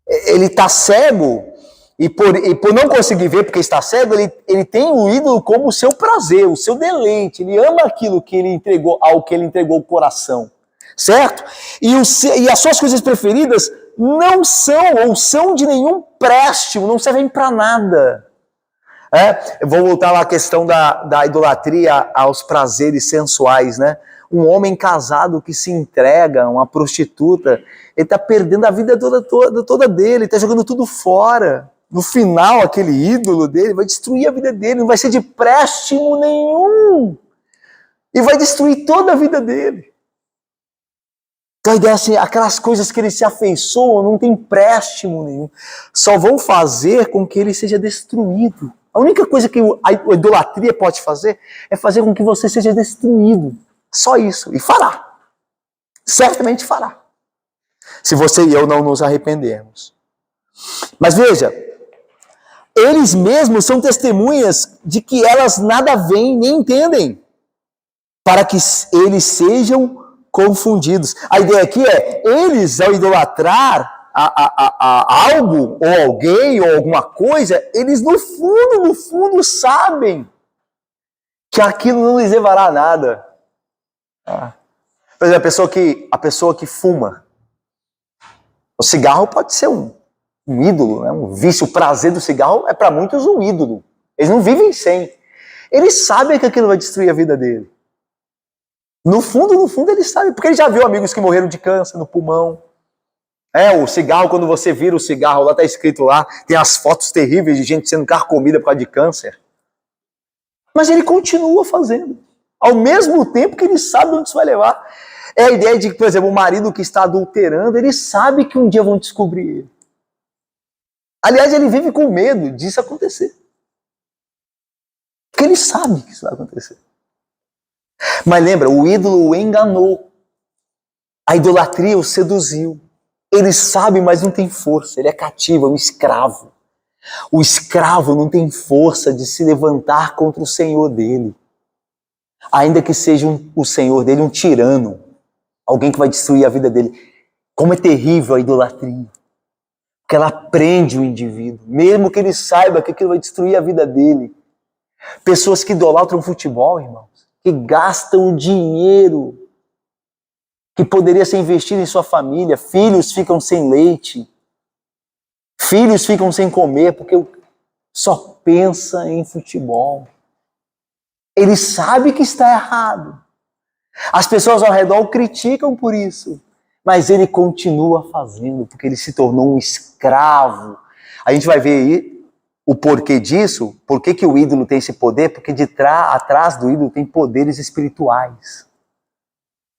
A: Ele está cego, e por não conseguir ver porque está cego, ele tem o ídolo como o seu prazer, o seu deleite. Ele ama aquilo que ele entregou, ao que ele entregou o coração. Certo? E as suas coisas preferidas não são, ou são de nenhum préstimo, não servem para nada. Eu vou voltar lá à questão da idolatria aos prazeres sensuais, né? Um homem casado que se entrega a uma prostituta, ele está perdendo a vida toda dele, está jogando tudo fora. No final, aquele ídolo dele vai destruir a vida dele, não vai ser de préstimo nenhum. E vai destruir toda a vida dele. Então a ideia é assim, aquelas coisas que ele se afeiçoa não tem empréstimo nenhum. Só vão fazer com que ele seja destruído. A única coisa que a idolatria pode fazer é fazer com que você seja destruído. Só isso. E fará. Certamente fará. Se você e eu não nos arrependermos. Mas veja, eles mesmos são testemunhas de que elas nada veem nem entendem, para que eles sejam confundidos. A ideia aqui é, eles ao idolatrar a algo, ou alguém, ou alguma coisa, eles no fundo sabem que aquilo não lhes levará a nada. Por exemplo, a pessoa que fuma. O cigarro pode ser um ídolo, né? Um vício. O prazer do cigarro é para muitos um ídolo. Eles não vivem sem. Eles sabem que aquilo vai destruir a vida dele. No fundo ele sabe, porque ele já viu amigos que morreram de câncer no pulmão. O cigarro, quando você vira o cigarro, lá está escrito lá, tem as fotos terríveis de gente sendo carcomida por causa de câncer. Mas ele continua fazendo, ao mesmo tempo que ele sabe onde isso vai levar. É a ideia de que, por exemplo, o marido que está adulterando, ele sabe que um dia vão descobrir ele. Aliás, ele vive com medo disso acontecer. Porque ele sabe que isso vai acontecer. Mas lembra, o ídolo o enganou. A idolatria o seduziu. Ele sabe, mas não tem força. Ele é cativo, é um escravo. O escravo não tem força de se levantar contra o senhor dele. Ainda que seja o senhor dele um tirano. Alguém que vai destruir a vida dele. Como é terrível a idolatria. Porque ela prende o indivíduo. Mesmo que ele saiba que aquilo vai destruir a vida dele. Pessoas que idolatram futebol, irmãos. Que gastam dinheiro que poderia ser investido em sua família. Filhos ficam sem leite. Filhos ficam sem comer porque só pensa em futebol. Ele sabe que está errado. As pessoas ao redor o criticam por isso. Mas ele continua fazendo porque ele se tornou um escravo. A gente vai ver aí o porquê disso. Por que o ídolo tem esse poder? Porque atrás do ídolo tem poderes espirituais.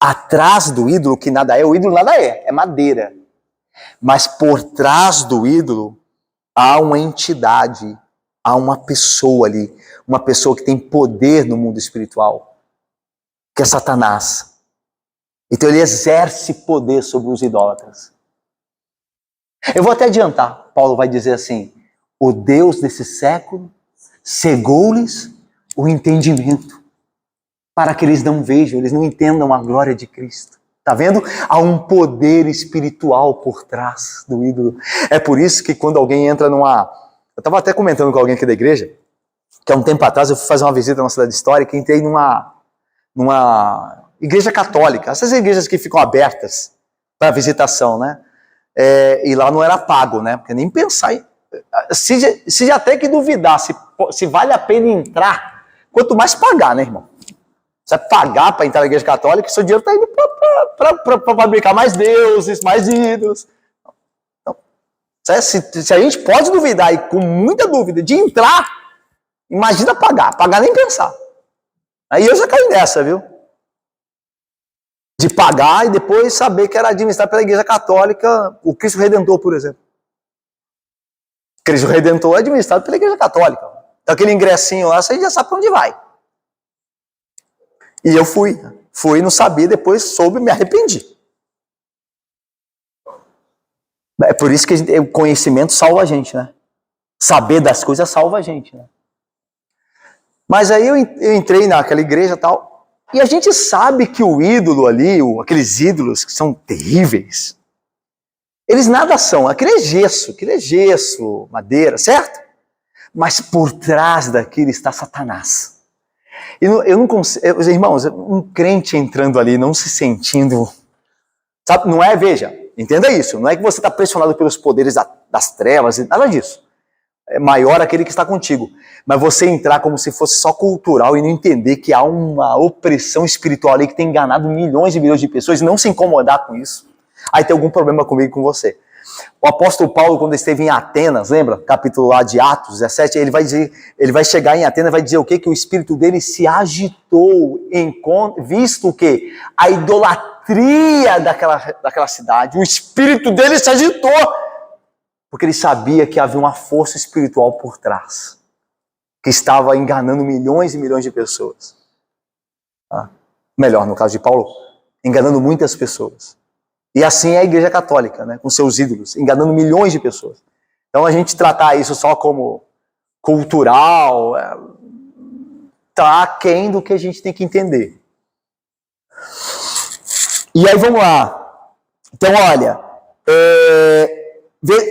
A: Atrás do ídolo, que nada é, o ídolo nada é madeira. Mas por trás do ídolo há uma entidade, há uma pessoa ali, uma pessoa que tem poder no mundo espiritual, que é Satanás. Então ele exerce poder sobre os idólatras. Eu vou até adiantar, Paulo vai dizer assim, o Deus desse século cegou-lhes o entendimento, para que eles não vejam, eles não entendam a glória de Cristo. Tá vendo? Há um poder espiritual por trás do ídolo. É por isso que quando alguém entra numa... Eu estava até comentando com alguém aqui da igreja, que há um tempo atrás eu fui fazer uma visita na cidade histórica e entrei numa igreja católica. Essas igrejas que ficam abertas para visitação, né? E lá não era pago, né? Porque nem pensar em... Se já tem que duvidar se vale a pena entrar, quanto mais pagar, né, irmão? Você vai pagar para entrar na igreja católica, seu dinheiro está indo para fabricar mais deuses, mais ídolos. Então, se a gente pode duvidar e com muita dúvida de entrar, imagina pagar nem pensar. Aí eu já caí nessa, viu? De pagar e depois saber que era administrado pela igreja católica, o Cristo Redentor, por exemplo. Cristo Redentor é administrado pela igreja católica. Então aquele ingressinho lá, você já sabe para onde vai. E eu fui, não sabia, depois soube e me arrependi. É por isso que o conhecimento salva a gente, né? Saber das coisas salva a gente, né? Mas aí eu entrei naquela igreja e tal, e a gente sabe que o ídolo ali, aqueles ídolos que são terríveis, eles nada são, aquele é gesso, madeira, certo? Mas por trás daquilo está Satanás. Eu não consigo, irmãos, um crente entrando ali, não se sentindo, sabe, não é, veja, entenda isso, não é que você está pressionado pelos poderes das trevas, nada disso. É maior aquele que está contigo. Mas você entrar como se fosse só cultural e não entender que há uma opressão espiritual ali que tem enganado milhões e milhões de pessoas e não se incomodar com isso, aí tem algum problema comigo e com você. O apóstolo Paulo, quando esteve em Atenas, lembra? Capítulo lá de Atos 17, ele vai chegar em Atenas e vai dizer o quê? Que o espírito dele se agitou, visto o quê? A idolatria daquela cidade. O espírito dele se agitou, porque ele sabia que havia uma força espiritual por trás, que estava enganando milhões e milhões de pessoas. Melhor, no caso de Paulo, enganando muitas pessoas. E assim é a igreja católica, né, com seus ídolos, enganando milhões de pessoas. Então a gente tratar isso só como cultural, está aquém do que a gente tem que entender. E aí vamos lá. Então olha,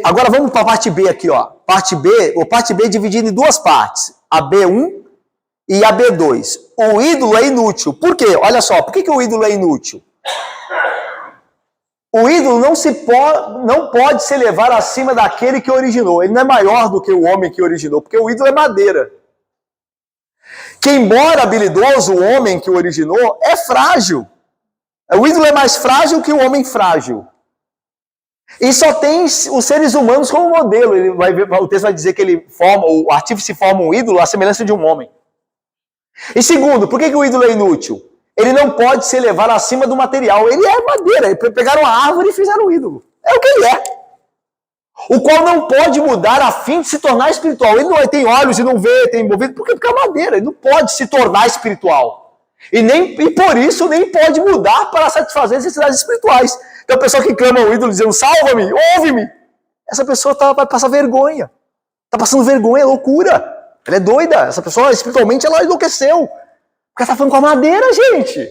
A: agora vamos para a parte B aqui, ó. Parte B é dividida em duas partes, a B1 e a B2. O ídolo é inútil. Por quê? Olha só, por que o ídolo é inútil? O ídolo não pode se levar acima daquele que originou. Ele não é maior do que o homem que originou, porque o ídolo é madeira. Que embora habilidoso, o homem que o originou é frágil. O ídolo é mais frágil que o homem frágil. E só tem os seres humanos como modelo. O texto vai dizer que o artífice forma um ídolo à semelhança de um homem. E segundo, por que o ídolo é inútil? Ele não pode se elevar acima do material. Ele é madeira. Pegaram uma árvore e fizeram um ídolo. É o que ele é. O qual não pode mudar a fim de se tornar espiritual. Ele não tem olhos e não vê, tem ouvido, porque é madeira. Ele não pode se tornar espiritual. E por isso nem pode mudar para satisfazer as necessidades espirituais. Então a pessoa que clama ao ídolo dizendo, salva-me, ouve-me. Essa pessoa vai passar vergonha. Está passando vergonha, é loucura. Ela é doida. Essa pessoa espiritualmente ela enlouqueceu. Porque ela está falando com a madeira, gente.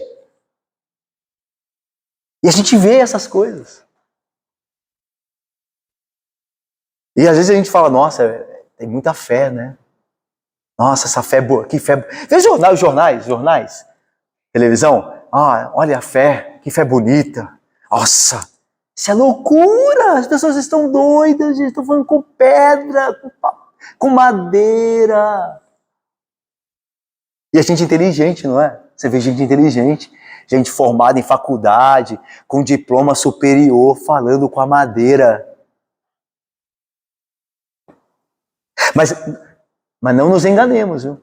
A: E a gente vê essas coisas. E às vezes a gente fala, nossa, tem muita fé, né? Nossa, essa fé é boa, que fé. Vê jornais, televisão. Ah, olha a fé, que fé bonita. Nossa, isso é loucura. As pessoas estão doidas, gente, estão falando com pedra, com madeira. E a gente inteligente, não é? Você vê gente inteligente, gente formada em faculdade, com diploma superior, falando com a madeira. Mas não nos enganemos, viu?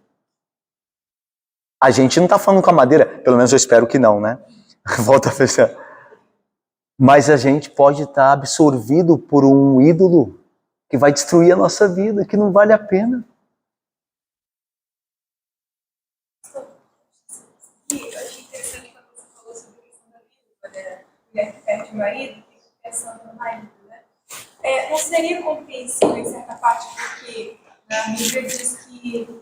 A: A gente não está falando com a madeira, pelo menos eu espero que não, né? Volta a fechar. Mas a gente pode estar absorvido por um ídolo que vai destruir a nossa vida, que não vale a pena.
B: Eu achei interessante quando você falou sobre a questão da vida, mulher que perde o marido, fica pensando no marido, né? Não seria compreensível em certa parte, porque a Bíblia diz que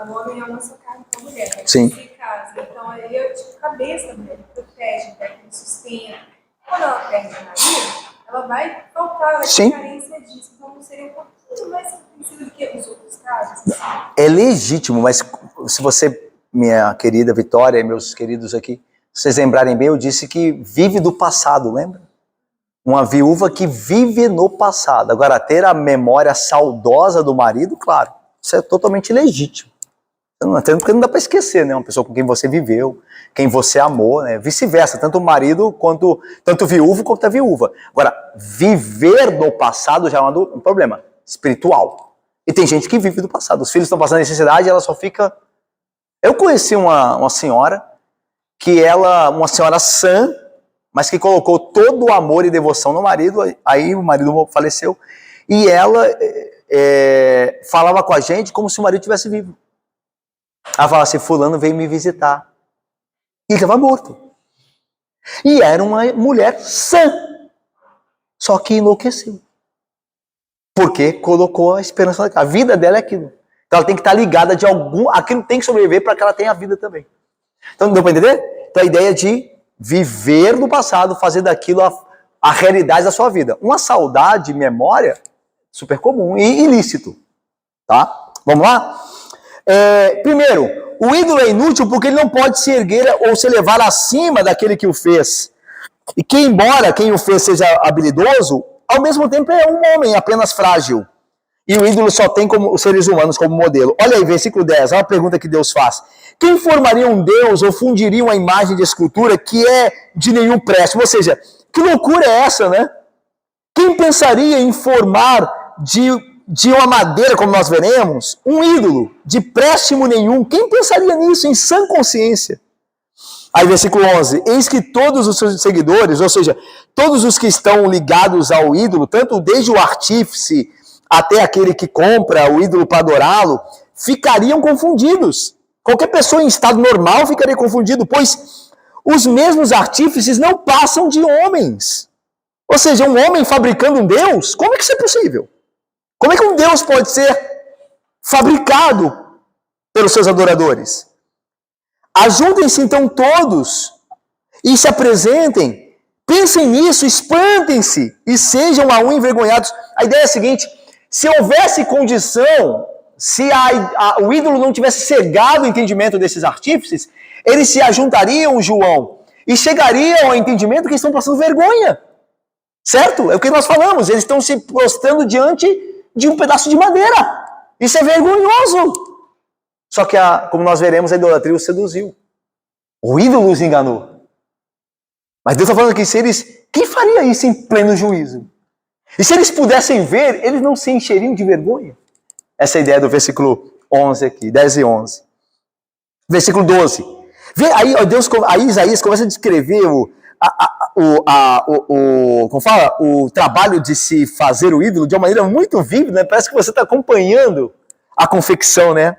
B: o homem é uma só carne com a mulher, né?
A: Sim.
B: Se casa. Então ele é tipo cabeça da mulher, ele protege, ele sustenta. Quando ela perde o marido, ela vai faltar, vai ter carência disso. Então não seria um pouquinho mais compreensível do que os outros casos?
A: É legítimo, mas se você, minha querida Vitória e meus queridos aqui, se vocês lembrarem bem, eu disse que vive do passado, lembra? Uma viúva que vive no passado. Agora, ter a memória saudosa do marido, claro, isso é totalmente legítimo. Porque não dá para esquecer, né? Uma pessoa com quem você viveu, quem você amou, né? Vice-versa, tanto o marido, tanto o viúvo quanto a viúva. Agora, viver no passado já é um problema espiritual. E tem gente que vive do passado. Os filhos estão passando necessidade, ela só fica... Eu conheci uma senhora, uma senhora sã, mas que colocou todo o amor e devoção no marido, aí o marido faleceu, e ela falava com a gente como se o marido estivesse vivo. Ela falava assim, fulano veio me visitar. E ele estava morto. E era uma mulher sã, só que enlouqueceu. Porque colocou a esperança naquilo. A vida dela é aquilo. Então ela tem que estar ligada de aquilo tem que sobreviver para que ela tenha a vida também. Então, deu para entender? Então a ideia de viver no passado, fazer daquilo a realidade da sua vida. Uma saudade, memória, super comum e ilícito. Tá? Vamos lá? Primeiro, o ídolo é inútil porque ele não pode se erguer ou se elevar acima daquele que o fez. E que, embora quem o fez seja habilidoso, ao mesmo tempo é um homem apenas frágil. E o ídolo só tem os seres humanos como modelo. Olha aí, versículo 10, olha a pergunta que Deus faz. Quem formaria um Deus ou fundiria uma imagem de escultura que é de nenhum préstimo? Ou seja, que loucura é essa, né? Quem pensaria em formar de uma madeira, como nós veremos, um ídolo de préstimo nenhum? Quem pensaria nisso em sã consciência? Aí, versículo 11. Eis que todos os seus seguidores, ou seja, todos os que estão ligados ao ídolo, tanto desde o artífice até aquele que compra o ídolo para adorá-lo, ficariam confundidos. Qualquer pessoa em estado normal ficaria confundido, pois os mesmos artífices não passam de homens. Ou seja, um homem fabricando um Deus, como é que isso é possível? Como é que um Deus pode ser fabricado pelos seus adoradores? Ajuntem-se então todos e se apresentem, pensem nisso, espantem-se e sejam envergonhados. A ideia é a seguinte, se houvesse condição, se o ídolo não tivesse cegado o entendimento desses artífices, eles se ajuntariam, João, e chegariam ao entendimento que eles estão passando vergonha. Certo? É o que nós falamos, eles estão se prostrando diante de um pedaço de madeira. Isso é vergonhoso. Só que, como nós veremos, a idolatria os seduziu. O ídolo os enganou. Mas Deus está falando aqui, quem faria isso em pleno juízo? E se eles pudessem ver, eles não se encheriam de vergonha? Essa é a ideia do versículo 11 aqui, 10 e 11. Versículo 12. Vê, aí Isaías começa a descrever o trabalho de se fazer o ídolo de uma maneira muito vívida, né? Parece que você está acompanhando a confecção, né?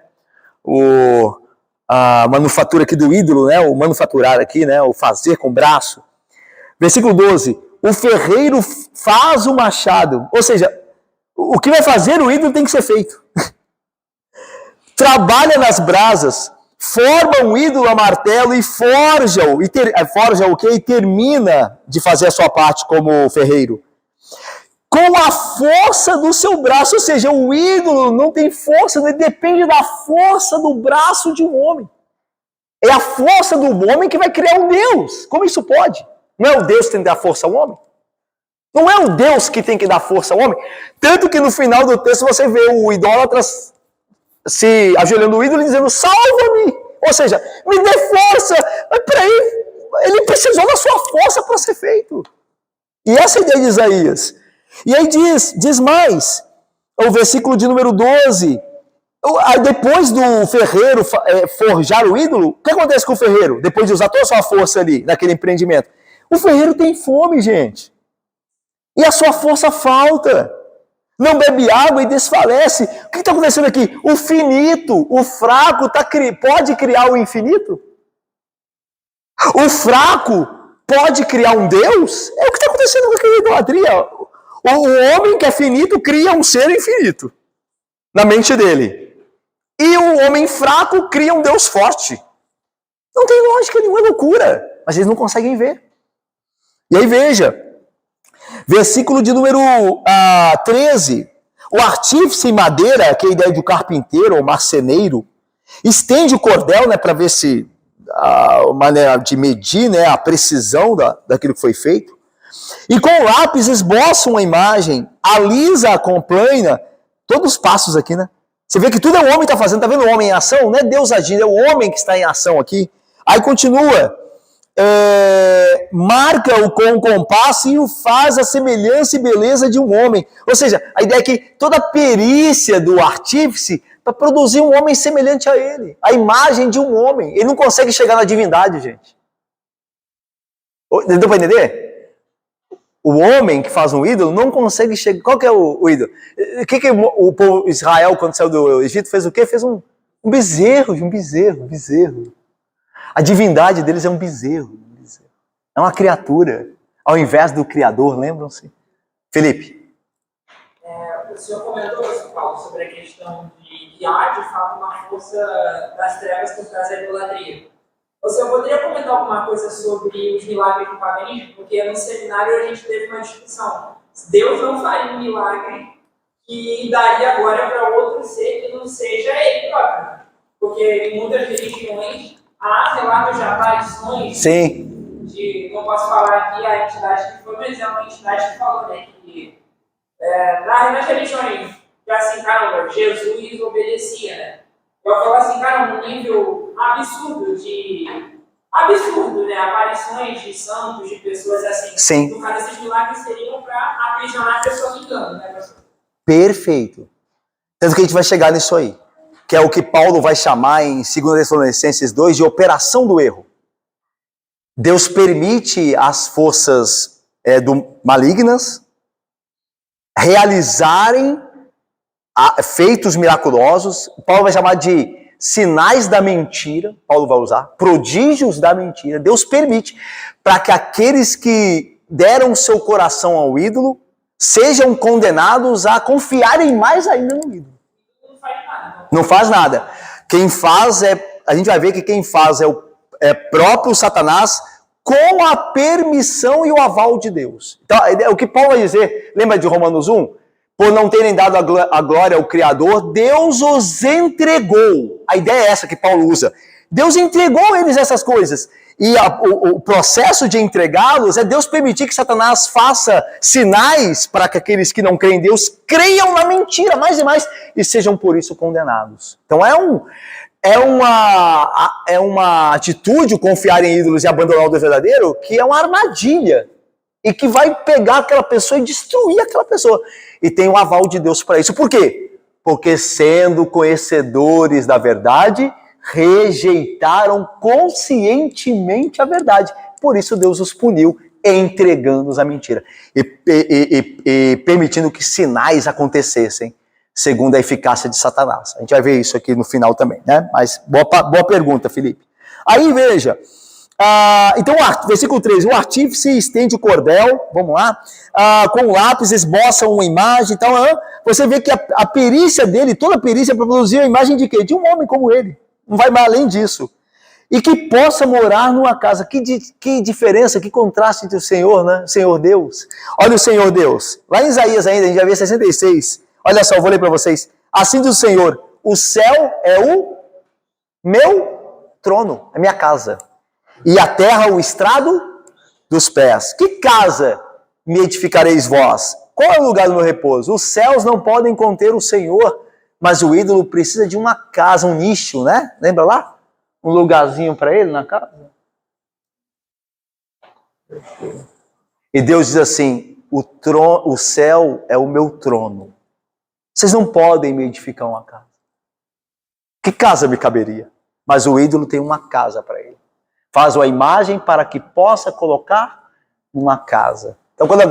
A: A manufatura aqui do ídolo, né? O manufaturar aqui, né? O fazer com o braço. Versículo 12. O ferreiro faz o machado. Ou seja, o que vai fazer o ídolo tem que ser feito. Trabalha nas brasas, forma um ídolo a martelo e forja o quê? E termina de fazer a sua parte como ferreiro. Com a força do seu braço, ou seja, o ídolo não tem força, ele depende da força do braço de um homem. É a força do homem que vai criar um Deus. Como isso pode? Não é o Deus que tem que dar força ao homem? Não é o Deus que tem que dar força ao homem? Tanto que no final do texto você vê o idólatra se ajoelhando o ídolo e dizendo, salva-me! Ou seja, me dê força! Peraí, ele precisou da sua força para ser feito. E essa é a ideia de Isaías. E aí diz mais, o versículo de número 12, aí depois do ferreiro forjar o ídolo, o que acontece com o ferreiro? Depois de usar toda a sua força ali, naquele empreendimento. O ferreiro tem fome, gente. E a sua força falta. Não bebe água e desfalece. O que está acontecendo aqui? O finito, o fraco, pode criar o infinito? O fraco pode criar um Deus? É o que está acontecendo com aquela idolatria. O homem que é finito cria um ser infinito na mente dele. E o homem fraco cria um Deus forte. Não tem lógica nenhuma, é loucura. Mas eles não conseguem ver. E aí veja, versículo de número 13. O artífice em madeira, que é a ideia de carpinteiro ou marceneiro, estende o cordel, né, para ver se a maneira de medir, né, a precisão daquilo que foi feito. E com o lápis esboça uma imagem, alisa, acompanha, todos os passos aqui, né? Você vê que tudo é o homem que está fazendo, tá vendo o homem em ação? Não é Deus agindo, é o homem que está em ação aqui. Aí continua, marca-o com o compasso e o faz a semelhança e beleza de um homem. Ou seja, a ideia é que toda a perícia do artífice para produzir um homem semelhante a ele, a imagem de um homem. Ele não consegue chegar na divindade, gente. Deu para entender? O homem que faz um ídolo não consegue chegar. Qual que é o ídolo? O que o povo Israel, quando saiu do Egito, fez o quê? Fez um bezerro, um bezerro. A divindade deles é um bezerro. É uma criatura. Ao invés do Criador, lembram-se? Felipe.
D: O senhor comentou, Paulo, sobre a questão de há, de fato, uma força das trevas por trás da idolatria. O senhor poderia comentar alguma coisa sobre os milagres do paganismo? Porque no seminário a gente teve uma discussão. Deus não faria um milagre que daria agora para outro ser que não seja ele próprio. Porque em muitas religiões há relatos de aparições.
A: Sim.
D: Não posso falar aqui a entidade que foi, mas é uma entidade que falou, né? Que nas religiões, já assim, caramba, Jesus obedecia, né? Eu falo assim, cara, um nível absurdo, né? Aparições de santos, de pessoas assim.
A: Sim.
D: No caso, esses milagres seriam para aprisionar a pessoa do engano, né, pastor?
A: Perfeito. Tanto que a gente vai chegar nisso aí, que é o que Paulo vai chamar em 2 Tessalonicenses 2 de operação do erro. Deus permite as forças malignas realizarem feitos miraculosos. Paulo vai chamar de sinais da mentira, Paulo vai usar, prodígios da mentira. Deus permite para que aqueles que deram seu coração ao ídolo sejam condenados a confiarem mais ainda no ídolo.
D: Não faz nada.
A: Não faz nada. Quem faz a gente vai ver que quem faz é o próprio Satanás com a permissão e o aval de Deus. Então, o que Paulo vai dizer, lembra de Romanos 1? Por não terem dado a glória ao Criador, Deus os entregou. A ideia é essa que Paulo usa. Deus entregou eles essas coisas. E o processo de entregá-los é Deus permitir que Satanás faça sinais para que aqueles que não creem em Deus creiam na mentira mais e mais e sejam por isso condenados. Então é uma atitude, o confiar em ídolos e abandonar o Deus verdadeiro, que é uma armadilha e que vai pegar aquela pessoa e destruir aquela pessoa. E tem o aval de Deus para isso. Por quê? Porque sendo conhecedores da verdade, rejeitaram conscientemente a verdade. Por isso Deus os puniu, entregando-os à mentira e permitindo que sinais acontecessem, segundo a eficácia de Satanás. A gente vai ver isso aqui no final também, né? Mas boa pergunta, Felipe. Aí veja, então versículo 13, o artífice estende o cordel, vamos lá, com o lápis esboça uma imagem, então você vê que a perícia dele, toda a perícia para produzir a imagem de quê? De um homem como ele, não vai mais além disso. E que possa morar numa casa. Que diferença, que contraste entre o Senhor, né? O Senhor Deus. Olha o Senhor Deus. Lá em Isaías ainda, a gente já vê 66. Olha só, eu vou ler para vocês. Assim diz o Senhor, o céu é o meu trono, é minha casa. E a terra o estrado dos pés. Que casa me edificareis vós? Qual é o lugar do meu repouso? Os céus não podem conter o Senhor, mas o ídolo precisa de uma casa, um nicho, né? Lembra lá? Um lugarzinho para ele na casa. E Deus diz assim, o céu é o meu trono. Vocês não podem me edificar uma casa. Que casa me caberia? Mas o ídolo tem uma casa para ele. Faz uma imagem para que possa colocar uma casa. Então, quando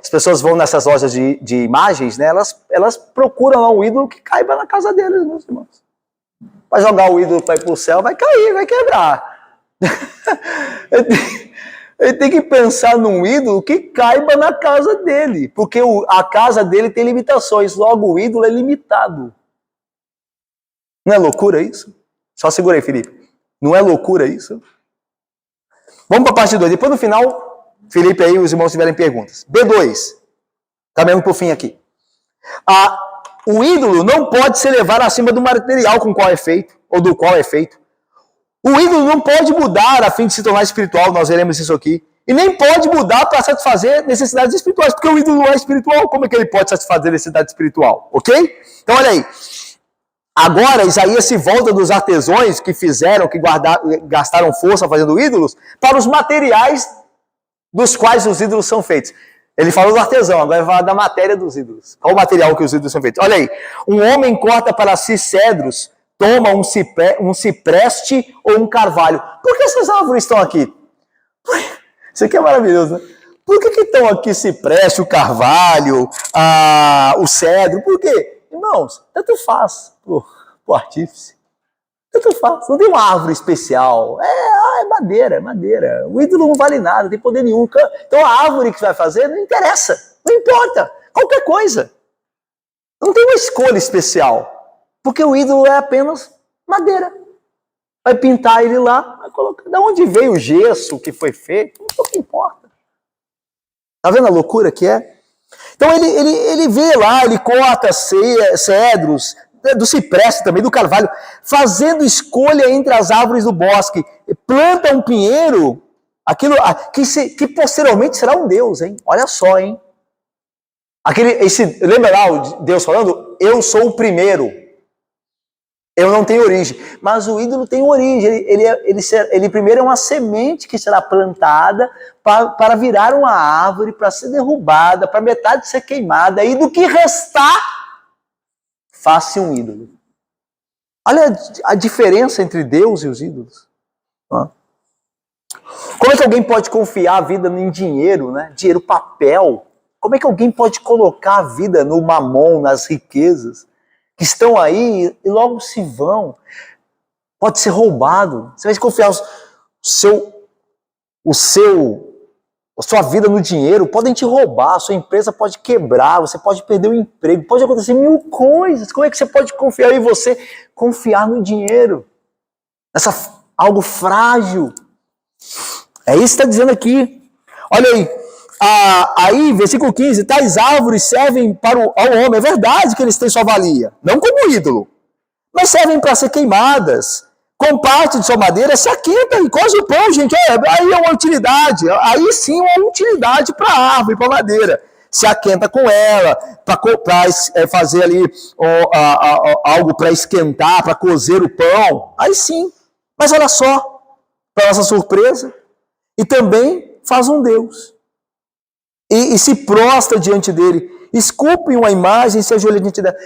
A: as pessoas vão nessas lojas de imagens, né, elas procuram lá um ídolo que caiba na casa deles, meus irmãos. Vai jogar o ídolo para ir para o céu, vai cair, vai quebrar. Ele tem que pensar num ídolo que caiba na casa dele, porque a casa dele tem limitações, logo o ídolo é limitado. Não é loucura isso? Só segura aí, Felipe. Não é loucura isso? Vamos para a parte 2. Depois no final, Felipe aí, os irmãos tiverem perguntas. B2. Caminhando para o fim aqui. O ídolo não pode ser levado acima do material com qual é feito, ou do qual é feito. O ídolo não pode mudar a fim de se tornar espiritual, nós veremos isso aqui. E nem pode mudar para satisfazer necessidades espirituais, porque o ídolo não é espiritual. Como é que ele pode satisfazer necessidade espiritual? Ok? Então olha aí. Agora Isaías se volta dos artesãos que fizeram, que gastaram força fazendo ídolos, para os materiais dos quais os ídolos são feitos. Ele falou do artesão, agora vai falar da matéria dos ídolos. Qual o material que os ídolos são feitos? Olha aí, um homem corta para si cedros, toma um cipreste ou um carvalho. Por que essas árvores estão aqui? Isso aqui é maravilhoso, né? Por que estão aqui cipreste, o carvalho, o cedro? Por quê? Irmãos, tanto faz pro artífice. Tanto faz. Não tem uma árvore especial. É madeira, é madeira. O ídolo não vale nada, não tem poder nenhum. Então a árvore que vai fazer não interessa. Não importa. Qualquer coisa. Não tem uma escolha especial. Porque o ídolo é apenas madeira. Vai pintar ele lá, vai colocar. Da onde veio o gesso que foi feito? Não importa. Tá vendo a loucura que é? Então ele vê lá, ele corta cedros, do cipreste também, do carvalho, fazendo escolha entre as árvores do bosque, planta um pinheiro, aquilo que posteriormente será um Deus, hein? Olha só, hein? Lembra lá Deus falando? Eu sou o primeiro, eu não tenho origem, mas o ídolo tem origem, ele primeiro é uma semente que será plantada para virar uma árvore, para ser derrubada, para metade ser queimada, e do que restar, faça um ídolo. Olha a diferença entre Deus e os ídolos. Como é que alguém pode confiar a vida em dinheiro, né? Dinheiro, papel? Como é que alguém pode colocar a vida no mamon, nas riquezas, que estão aí e logo se vão? Pode ser roubado. Você vai confiar a sua vida no dinheiro, podem te roubar, a sua empresa pode quebrar, você pode perder o emprego, pode acontecer mil coisas. Como é que você pode confiar em você? Confiar no dinheiro. Algo frágil. É isso que está dizendo aqui. Olha aí. Aí, versículo 15, tais árvores servem ao homem. É verdade que eles têm sua valia, não como ídolo, mas servem para ser queimadas. Com parte de sua madeira, se aquenta e coze o pão, gente. Aí é uma utilidade. Aí sim, uma utilidade para a árvore, para a madeira. se aquenta com ela, para fazer ali algo para esquentar, para cozer o pão. Aí sim. Mas olha só, para nossa surpresa, e também faz um Deus. E se prostra diante dele, esculpe uma imagem e se ajoelha diante dela.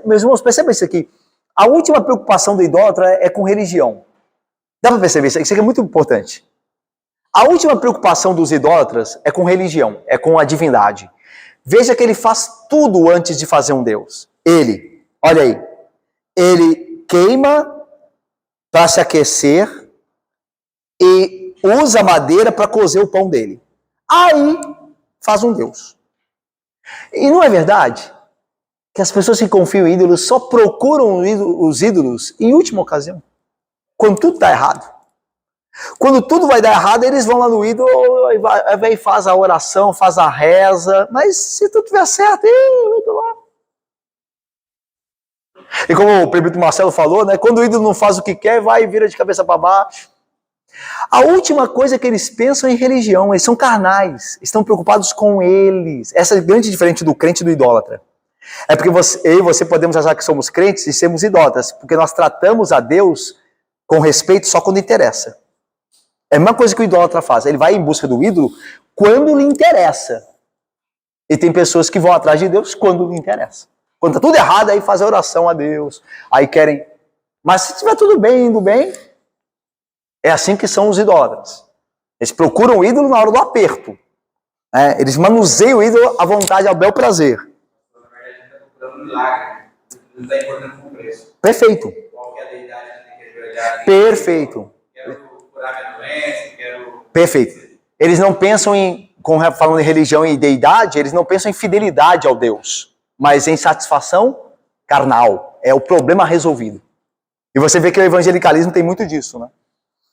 A: Meus irmãos, perceba isso aqui. A última preocupação do idólatra é com religião. Dá para perceber isso? Isso aqui é muito importante. A última preocupação dos idólatras é com religião, é com a divindade. Veja que ele faz tudo antes de fazer um Deus. Ele, olha aí, ele queima para se aquecer e usa madeira para cozer o pão dele. Aí faz um Deus. E não é verdade que as pessoas que confiam em ídolos só procuram os ídolos em última ocasião, quando tudo está errado. Quando tudo vai dar errado, eles vão lá no ídolo e faz a oração, faz a reza, mas se tudo estiver certo, eu estou lá. E como o prefeito Marcelo falou, né, quando o ídolo não faz o que quer, vai e vira de cabeça para baixo. A última coisa que eles pensam é em religião, eles são carnais, estão preocupados com eles. Essa é a grande diferença do crente e do idólatra. É porque eu e você podemos achar que somos crentes e sermos idólatras, porque nós tratamos a Deus com respeito só quando interessa. É a mesma coisa que o idólatra faz, ele vai em busca do ídolo quando lhe interessa. E tem pessoas que vão atrás de Deus quando lhe interessa. Quando está tudo errado, aí faz a oração a Deus, aí querem... Mas se estiver tudo bem, indo bem... É assim que são os idólatras. Eles procuram o ídolo na hora do aperto. Né? Eles manuseiam o ídolo à vontade, ao bel prazer.
E: Na verdade, a gente está procurando um milagre. Não está importando com o preço.
A: Perfeito.
E: Qual que é a deidade que tem que ajoelhar?
A: Perfeito.
E: Quero curar minha doença, quero...
A: Perfeito. Eles não pensam em, falando em religião e deidade, eles não pensam em fidelidade ao Deus, mas em satisfação carnal. É o problema resolvido. E você vê que o evangelicalismo tem muito disso, né?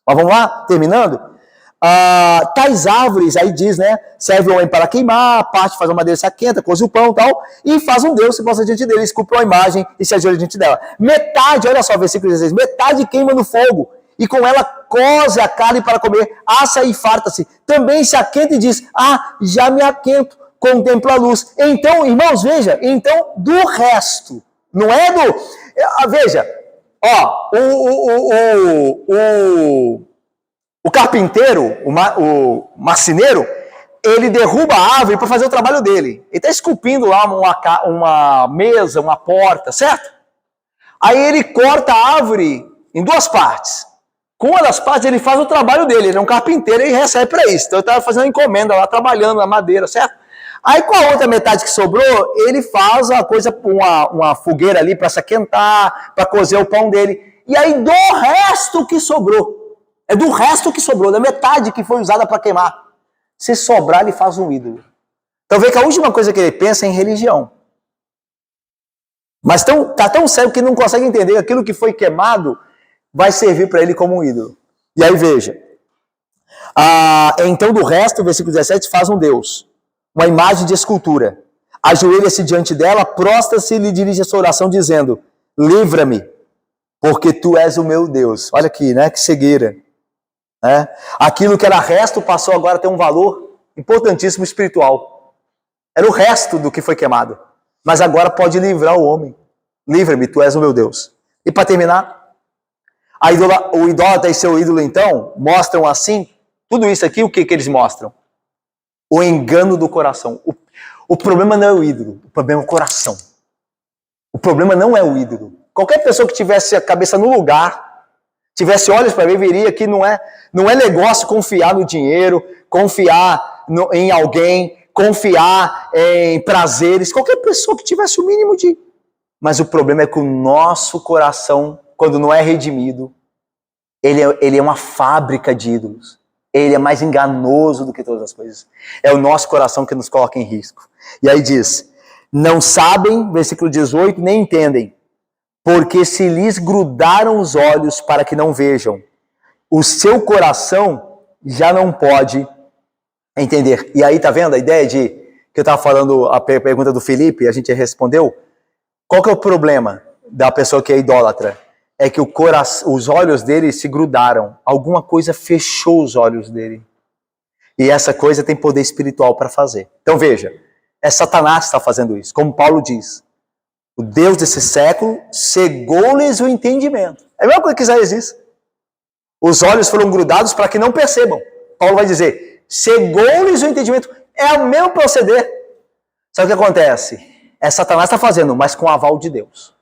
A: Mas vamos lá, terminando. Tais árvores, aí diz, né? Serve o homem para queimar, parte faz uma madeira se aquenta, coze o pão e tal, e faz um Deus se possa diante dele, esculpe uma imagem e se ajoelha diante dela. Metade, olha só, versículo 16, metade queima no fogo, e com ela coze a carne para comer, assa e farta-se. Também se aquenta e diz, já me aquento, contempla a luz. Então, irmãos, veja, então do resto, não é do... Veja, ó, o carpinteiro, o marceneiro, ele derruba a árvore para fazer o trabalho dele. Ele está esculpindo lá uma mesa, uma porta, certo? Aí ele corta a árvore em duas partes. Com uma das partes ele faz o trabalho dele. Ele é um carpinteiro e recebe para isso. Então ele está fazendo uma encomenda lá, trabalhando na madeira, certo? Aí com a outra metade que sobrou, ele faz uma fogueira ali para se aquentar, para cozer o pão dele. E aí do resto que sobrou, é do resto que sobrou, da metade que foi usada para queimar. Se sobrar, ele faz um ídolo. Então vê que a última coisa que ele pensa é em religião. Mas está tão cego que não consegue entender que aquilo que foi queimado vai servir para ele como um ídolo. E aí veja, então do resto, versículo 17, faz um Deus. Uma imagem de escultura. Ajoelha-se diante dela, prostra-se e lhe dirige a sua oração, dizendo: livra-me, porque tu és o meu Deus. Olha aqui, né? Que cegueira. Né? Aquilo que era resto passou agora a ter um valor importantíssimo espiritual. Era o resto do que foi queimado. Mas agora pode livrar o homem. Livra-me, tu és o meu Deus. E para terminar, o idólatra e seu ídolo, então, mostram assim, tudo isso aqui, o que eles mostram? O engano do coração. O problema não é o ídolo, o problema é o coração. O problema não é o ídolo. Qualquer pessoa que tivesse a cabeça no lugar, tivesse olhos para ver, veria que não é negócio confiar no dinheiro, confiar em alguém, confiar em prazeres. Qualquer pessoa que tivesse o mínimo de... Mas o problema é que o nosso coração, quando não é redimido, ele é uma fábrica de ídolos. Ele é mais enganoso do que todas as coisas. É o nosso coração que nos coloca em risco. E aí diz, não sabem, versículo 18, nem entendem, porque se lhes grudaram os olhos para que não vejam, o seu coração já não pode entender. E aí, tá vendo a ideia de, que eu estava falando, a pergunta do Felipe, a gente respondeu, qual que é o problema da pessoa que é idólatra? É que os olhos dele se grudaram. Alguma coisa fechou os olhos dele. E essa coisa tem poder espiritual para fazer. Então veja, É Satanás que está fazendo isso. Como Paulo diz, o Deus desse século cegou-lhes o entendimento. É a mesma coisa que Isaías diz. Os olhos foram grudados para que não percebam. Paulo vai dizer, cegou-lhes o entendimento. É o mesmo proceder. Sabe o que acontece? É Satanás que está fazendo, mas com o aval de Deus.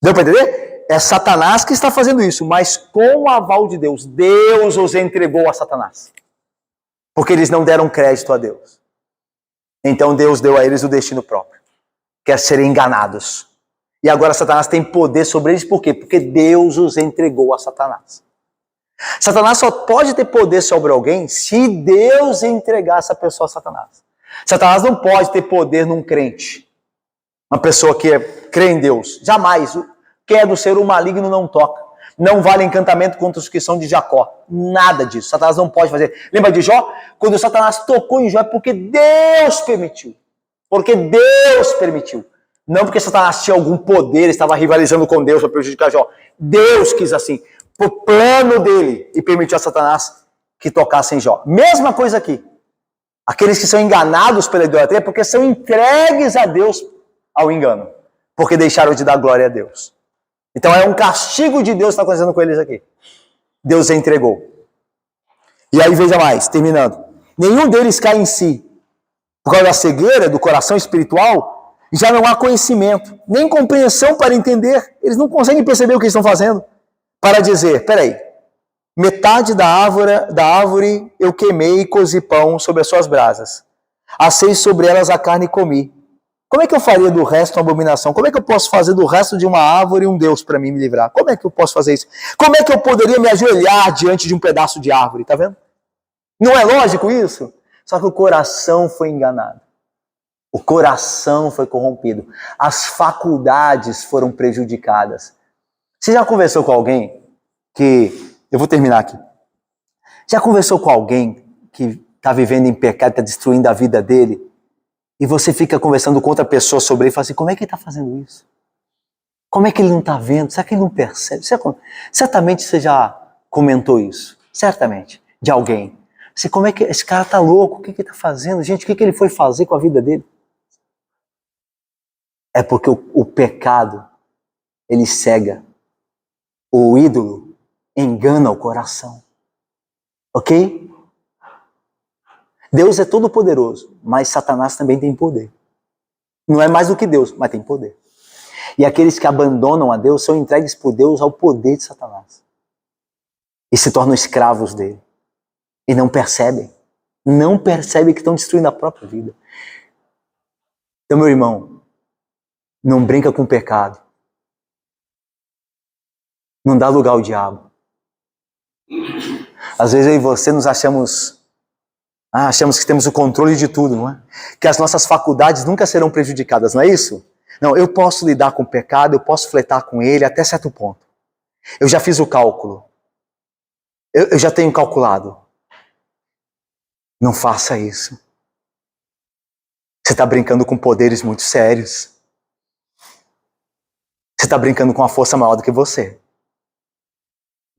A: Deu para entender? É Satanás que está fazendo isso, mas com o aval de Deus. Deus os entregou a Satanás. Porque eles não deram crédito a Deus. Então Deus deu a eles o destino próprio, que é serem enganados. E agora Satanás tem poder sobre eles, por quê? Porque Deus os entregou a Satanás. Satanás só pode ter poder sobre alguém se Deus entregar essa pessoa a Satanás. Satanás não pode ter poder num crente. Uma pessoa que crê em Deus. Jamais. O que é do ser o maligno não toca. Não vale encantamento contra os que são de Jacó. Nada disso. Satanás não pode fazer. Lembra de Jó? Quando Satanás tocou em Jó é porque Deus permitiu. Porque Deus permitiu. Não porque Satanás tinha algum poder, estava rivalizando com Deus para prejudicar Jó. Deus quis assim. Por plano dele. E permitiu a Satanás que tocasse em Jó. Mesma coisa aqui. Aqueles que são enganados pela idolatria é porque são entregues a Deus ao engano. Porque deixaram de dar glória a Deus. Então é um castigo de Deus que está acontecendo com eles aqui. Deus entregou. E aí veja mais, terminando. Nenhum deles cai em si. Por causa da cegueira do coração espiritual, já não há conhecimento, nem compreensão para entender. Eles não conseguem perceber o que estão fazendo. Para dizer, peraí, metade da árvore eu queimei e cozi pão sobre as suas brasas. Assei sobre elas a carne e comi. Como é que eu faria do resto uma abominação? Como é que eu posso fazer do resto de uma árvore um Deus para mim me livrar? Como é que eu posso fazer isso? Como é que eu poderia me ajoelhar diante de um pedaço de árvore? Tá vendo? Não é lógico isso? Só que o coração foi enganado. O coração foi corrompido. As faculdades foram prejudicadas. Você já conversou com alguém que... Eu vou terminar aqui. Já conversou com alguém que está vivendo em pecado, está destruindo a vida dele? E você fica conversando com outra pessoa sobre ele e fala assim, como é que ele está fazendo isso? Como é que ele não está vendo? Será que ele não percebe? Certamente você já comentou isso. Certamente. De alguém. Assim, como é que esse cara está louco? O que ele está fazendo? Gente, o que ele foi fazer com a vida dele? É porque o pecado, ele cega. O ídolo engana o coração. Ok? Deus é todo poderoso, mas Satanás também tem poder. Não é mais do que Deus, mas tem poder. E aqueles que abandonam a Deus são entregues por Deus ao poder de Satanás. E se tornam escravos dele. E não percebem. Não percebem que estão destruindo a própria vida. Então, meu irmão, não brinca com o pecado. Não dá lugar ao diabo. Às vezes eu e você nos achamos que temos o controle de tudo, não é? Que as nossas faculdades nunca serão prejudicadas, não é isso? Não, eu posso lidar com o pecado, eu posso flertar com ele até certo ponto. Eu já fiz o cálculo. Eu já tenho calculado. Não faça isso. Você está brincando com poderes muito sérios. Você está brincando com uma força maior do que você.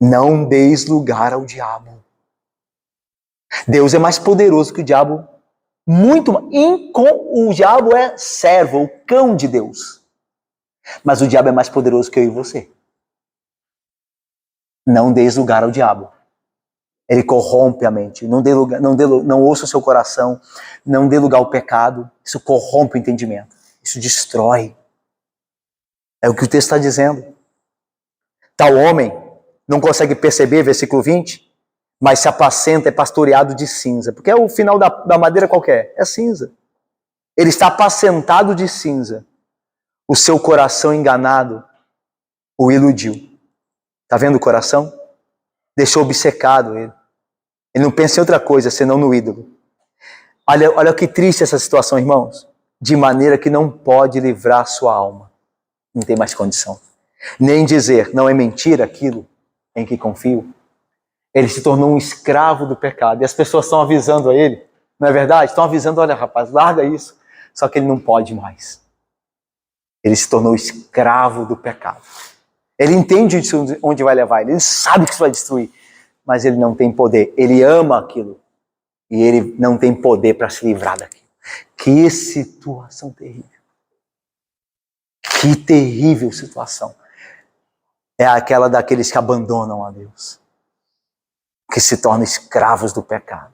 A: Não deis lugar ao diabo. Deus é mais poderoso que o diabo, muito mais. O diabo é servo, o cão de Deus. Mas o diabo é mais poderoso que eu e você. Não deis lugar ao diabo. Ele corrompe a mente. Não ouça o seu coração. Não dê lugar ao pecado. Isso corrompe o entendimento. Isso destrói. É o que o texto está dizendo. Tal homem não consegue perceber, versículo 20, mas se apacenta, é pastoreado de cinza. Porque é o final da madeira qualquer. É cinza. Ele está apacentado de cinza. O seu coração enganado o iludiu. Está vendo o coração? Deixou obcecado ele. Ele não pensa em outra coisa senão no ídolo. Olha que triste essa situação, irmãos. De maneira que não pode livrar sua alma. Não tem mais condição. Nem dizer, não é mentira aquilo em que confio. Ele se tornou um escravo do pecado. E as pessoas estão avisando a ele. Não é verdade? Estão avisando, olha rapaz, larga isso. Só que ele não pode mais. Ele se tornou escravo do pecado. Ele entende onde vai levar ele. Ele sabe que isso vai destruir. Mas ele não tem poder. Ele ama aquilo. E ele não tem poder para se livrar daquilo. Que situação terrível. Que terrível situação. É aquela daqueles que abandonam a Deus. Que se tornam escravos do pecado.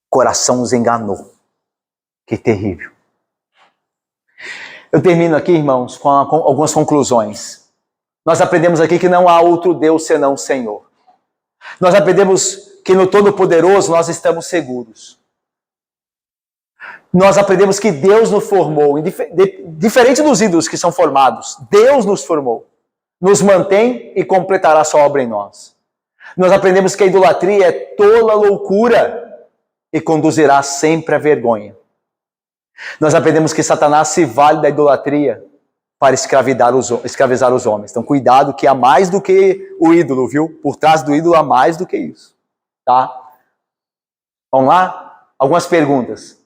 A: O coração os enganou. Que terrível. Eu termino aqui, irmãos, com algumas conclusões. Nós aprendemos aqui que não há outro Deus senão o Senhor. Nós aprendemos que no Todo-Poderoso nós estamos seguros. Nós aprendemos que Deus nos formou, diferente dos ídolos que são formados. Deus nos formou, nos mantém e completará a sua obra em nós. Nós aprendemos que a idolatria é tola loucura e conduzirá sempre à vergonha. Nós aprendemos que Satanás se vale da idolatria para escravizar os homens. Então, cuidado, que há mais do que o ídolo, viu? Por trás do ídolo há mais do que isso. Tá? Vamos lá? Algumas perguntas.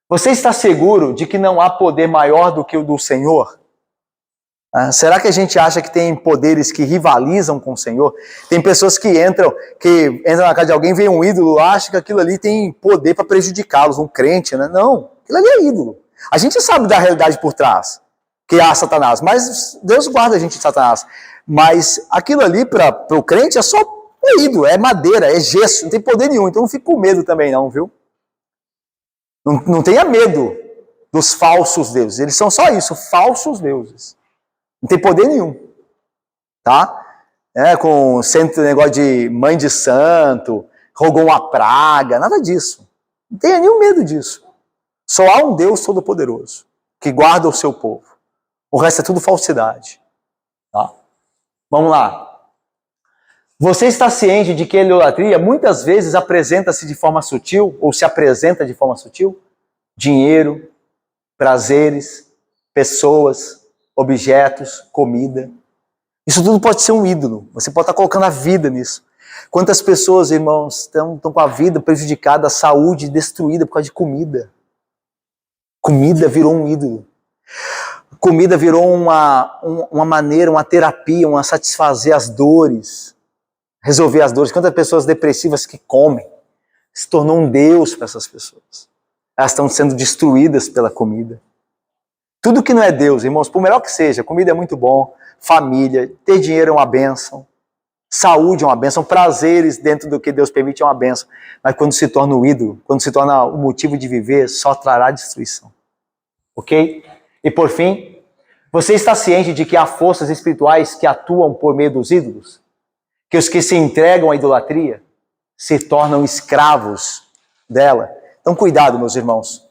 A: Você está seguro de que não há poder maior do que o do Senhor? Será que a gente acha que tem poderes que rivalizam com o Senhor? Tem pessoas que entram na casa de alguém, vê um ídolo, acha que aquilo ali tem poder para prejudicá-los, um crente, né? Não, aquilo ali é ídolo. A gente sabe da realidade por trás, que há Satanás, mas Deus guarda a gente de Satanás. Mas aquilo ali para o crente é só um ídolo, é madeira, é gesso, não tem poder nenhum, então não fique com medo também não, viu? Não tenha medo dos falsos deuses. Eles são só isso, falsos deuses. Não tem poder nenhum. Tá? Com negócio de mãe de santo, rogou uma praga, nada disso. Não tenha nenhum medo disso. Só há um Deus todo-poderoso que guarda o seu povo. O resto é tudo falsidade. Tá? Vamos lá. Você está ciente de que a idolatria muitas vezes apresenta-se de forma sutil, ou se apresenta de forma sutil? Dinheiro, prazeres, pessoas, objetos, comida. Isso tudo pode ser um ídolo. Você pode estar colocando a vida nisso. Quantas pessoas, irmãos, estão com a vida prejudicada, a saúde destruída por causa de comida? Comida virou um ídolo. Comida virou uma maneira, uma terapia, uma satisfazer as dores. Resolver as dores. Quantas pessoas depressivas que comem? Se tornou um Deus para essas pessoas. Elas estão sendo destruídas pela comida. Tudo que não é Deus, irmãos, por melhor que seja, comida é muito bom, família, ter dinheiro é uma bênção, saúde é uma bênção, prazeres dentro do que Deus permite é uma bênção. Mas quando se torna o ídolo, quando se torna o motivo de viver, só trará destruição. Ok? E por fim, você está ciente de que há forças espirituais que atuam por meio dos ídolos? Que os que se entregam à idolatria se tornam escravos dela. Então cuidado, meus irmãos,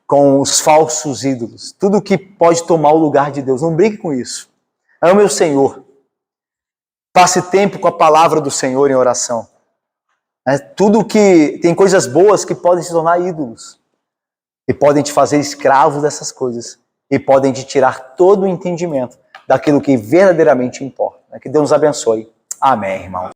A: com os falsos ídolos. Tudo que pode tomar o lugar de Deus. Não brinque com isso. Ame o Senhor. Passe tempo com a palavra do Senhor em oração. Tudo que tem coisas boas que podem se tornar ídolos. E podem te fazer escravo dessas coisas. E podem te tirar todo o entendimento daquilo que verdadeiramente importa. Que Deus nos abençoe. Amém, irmão.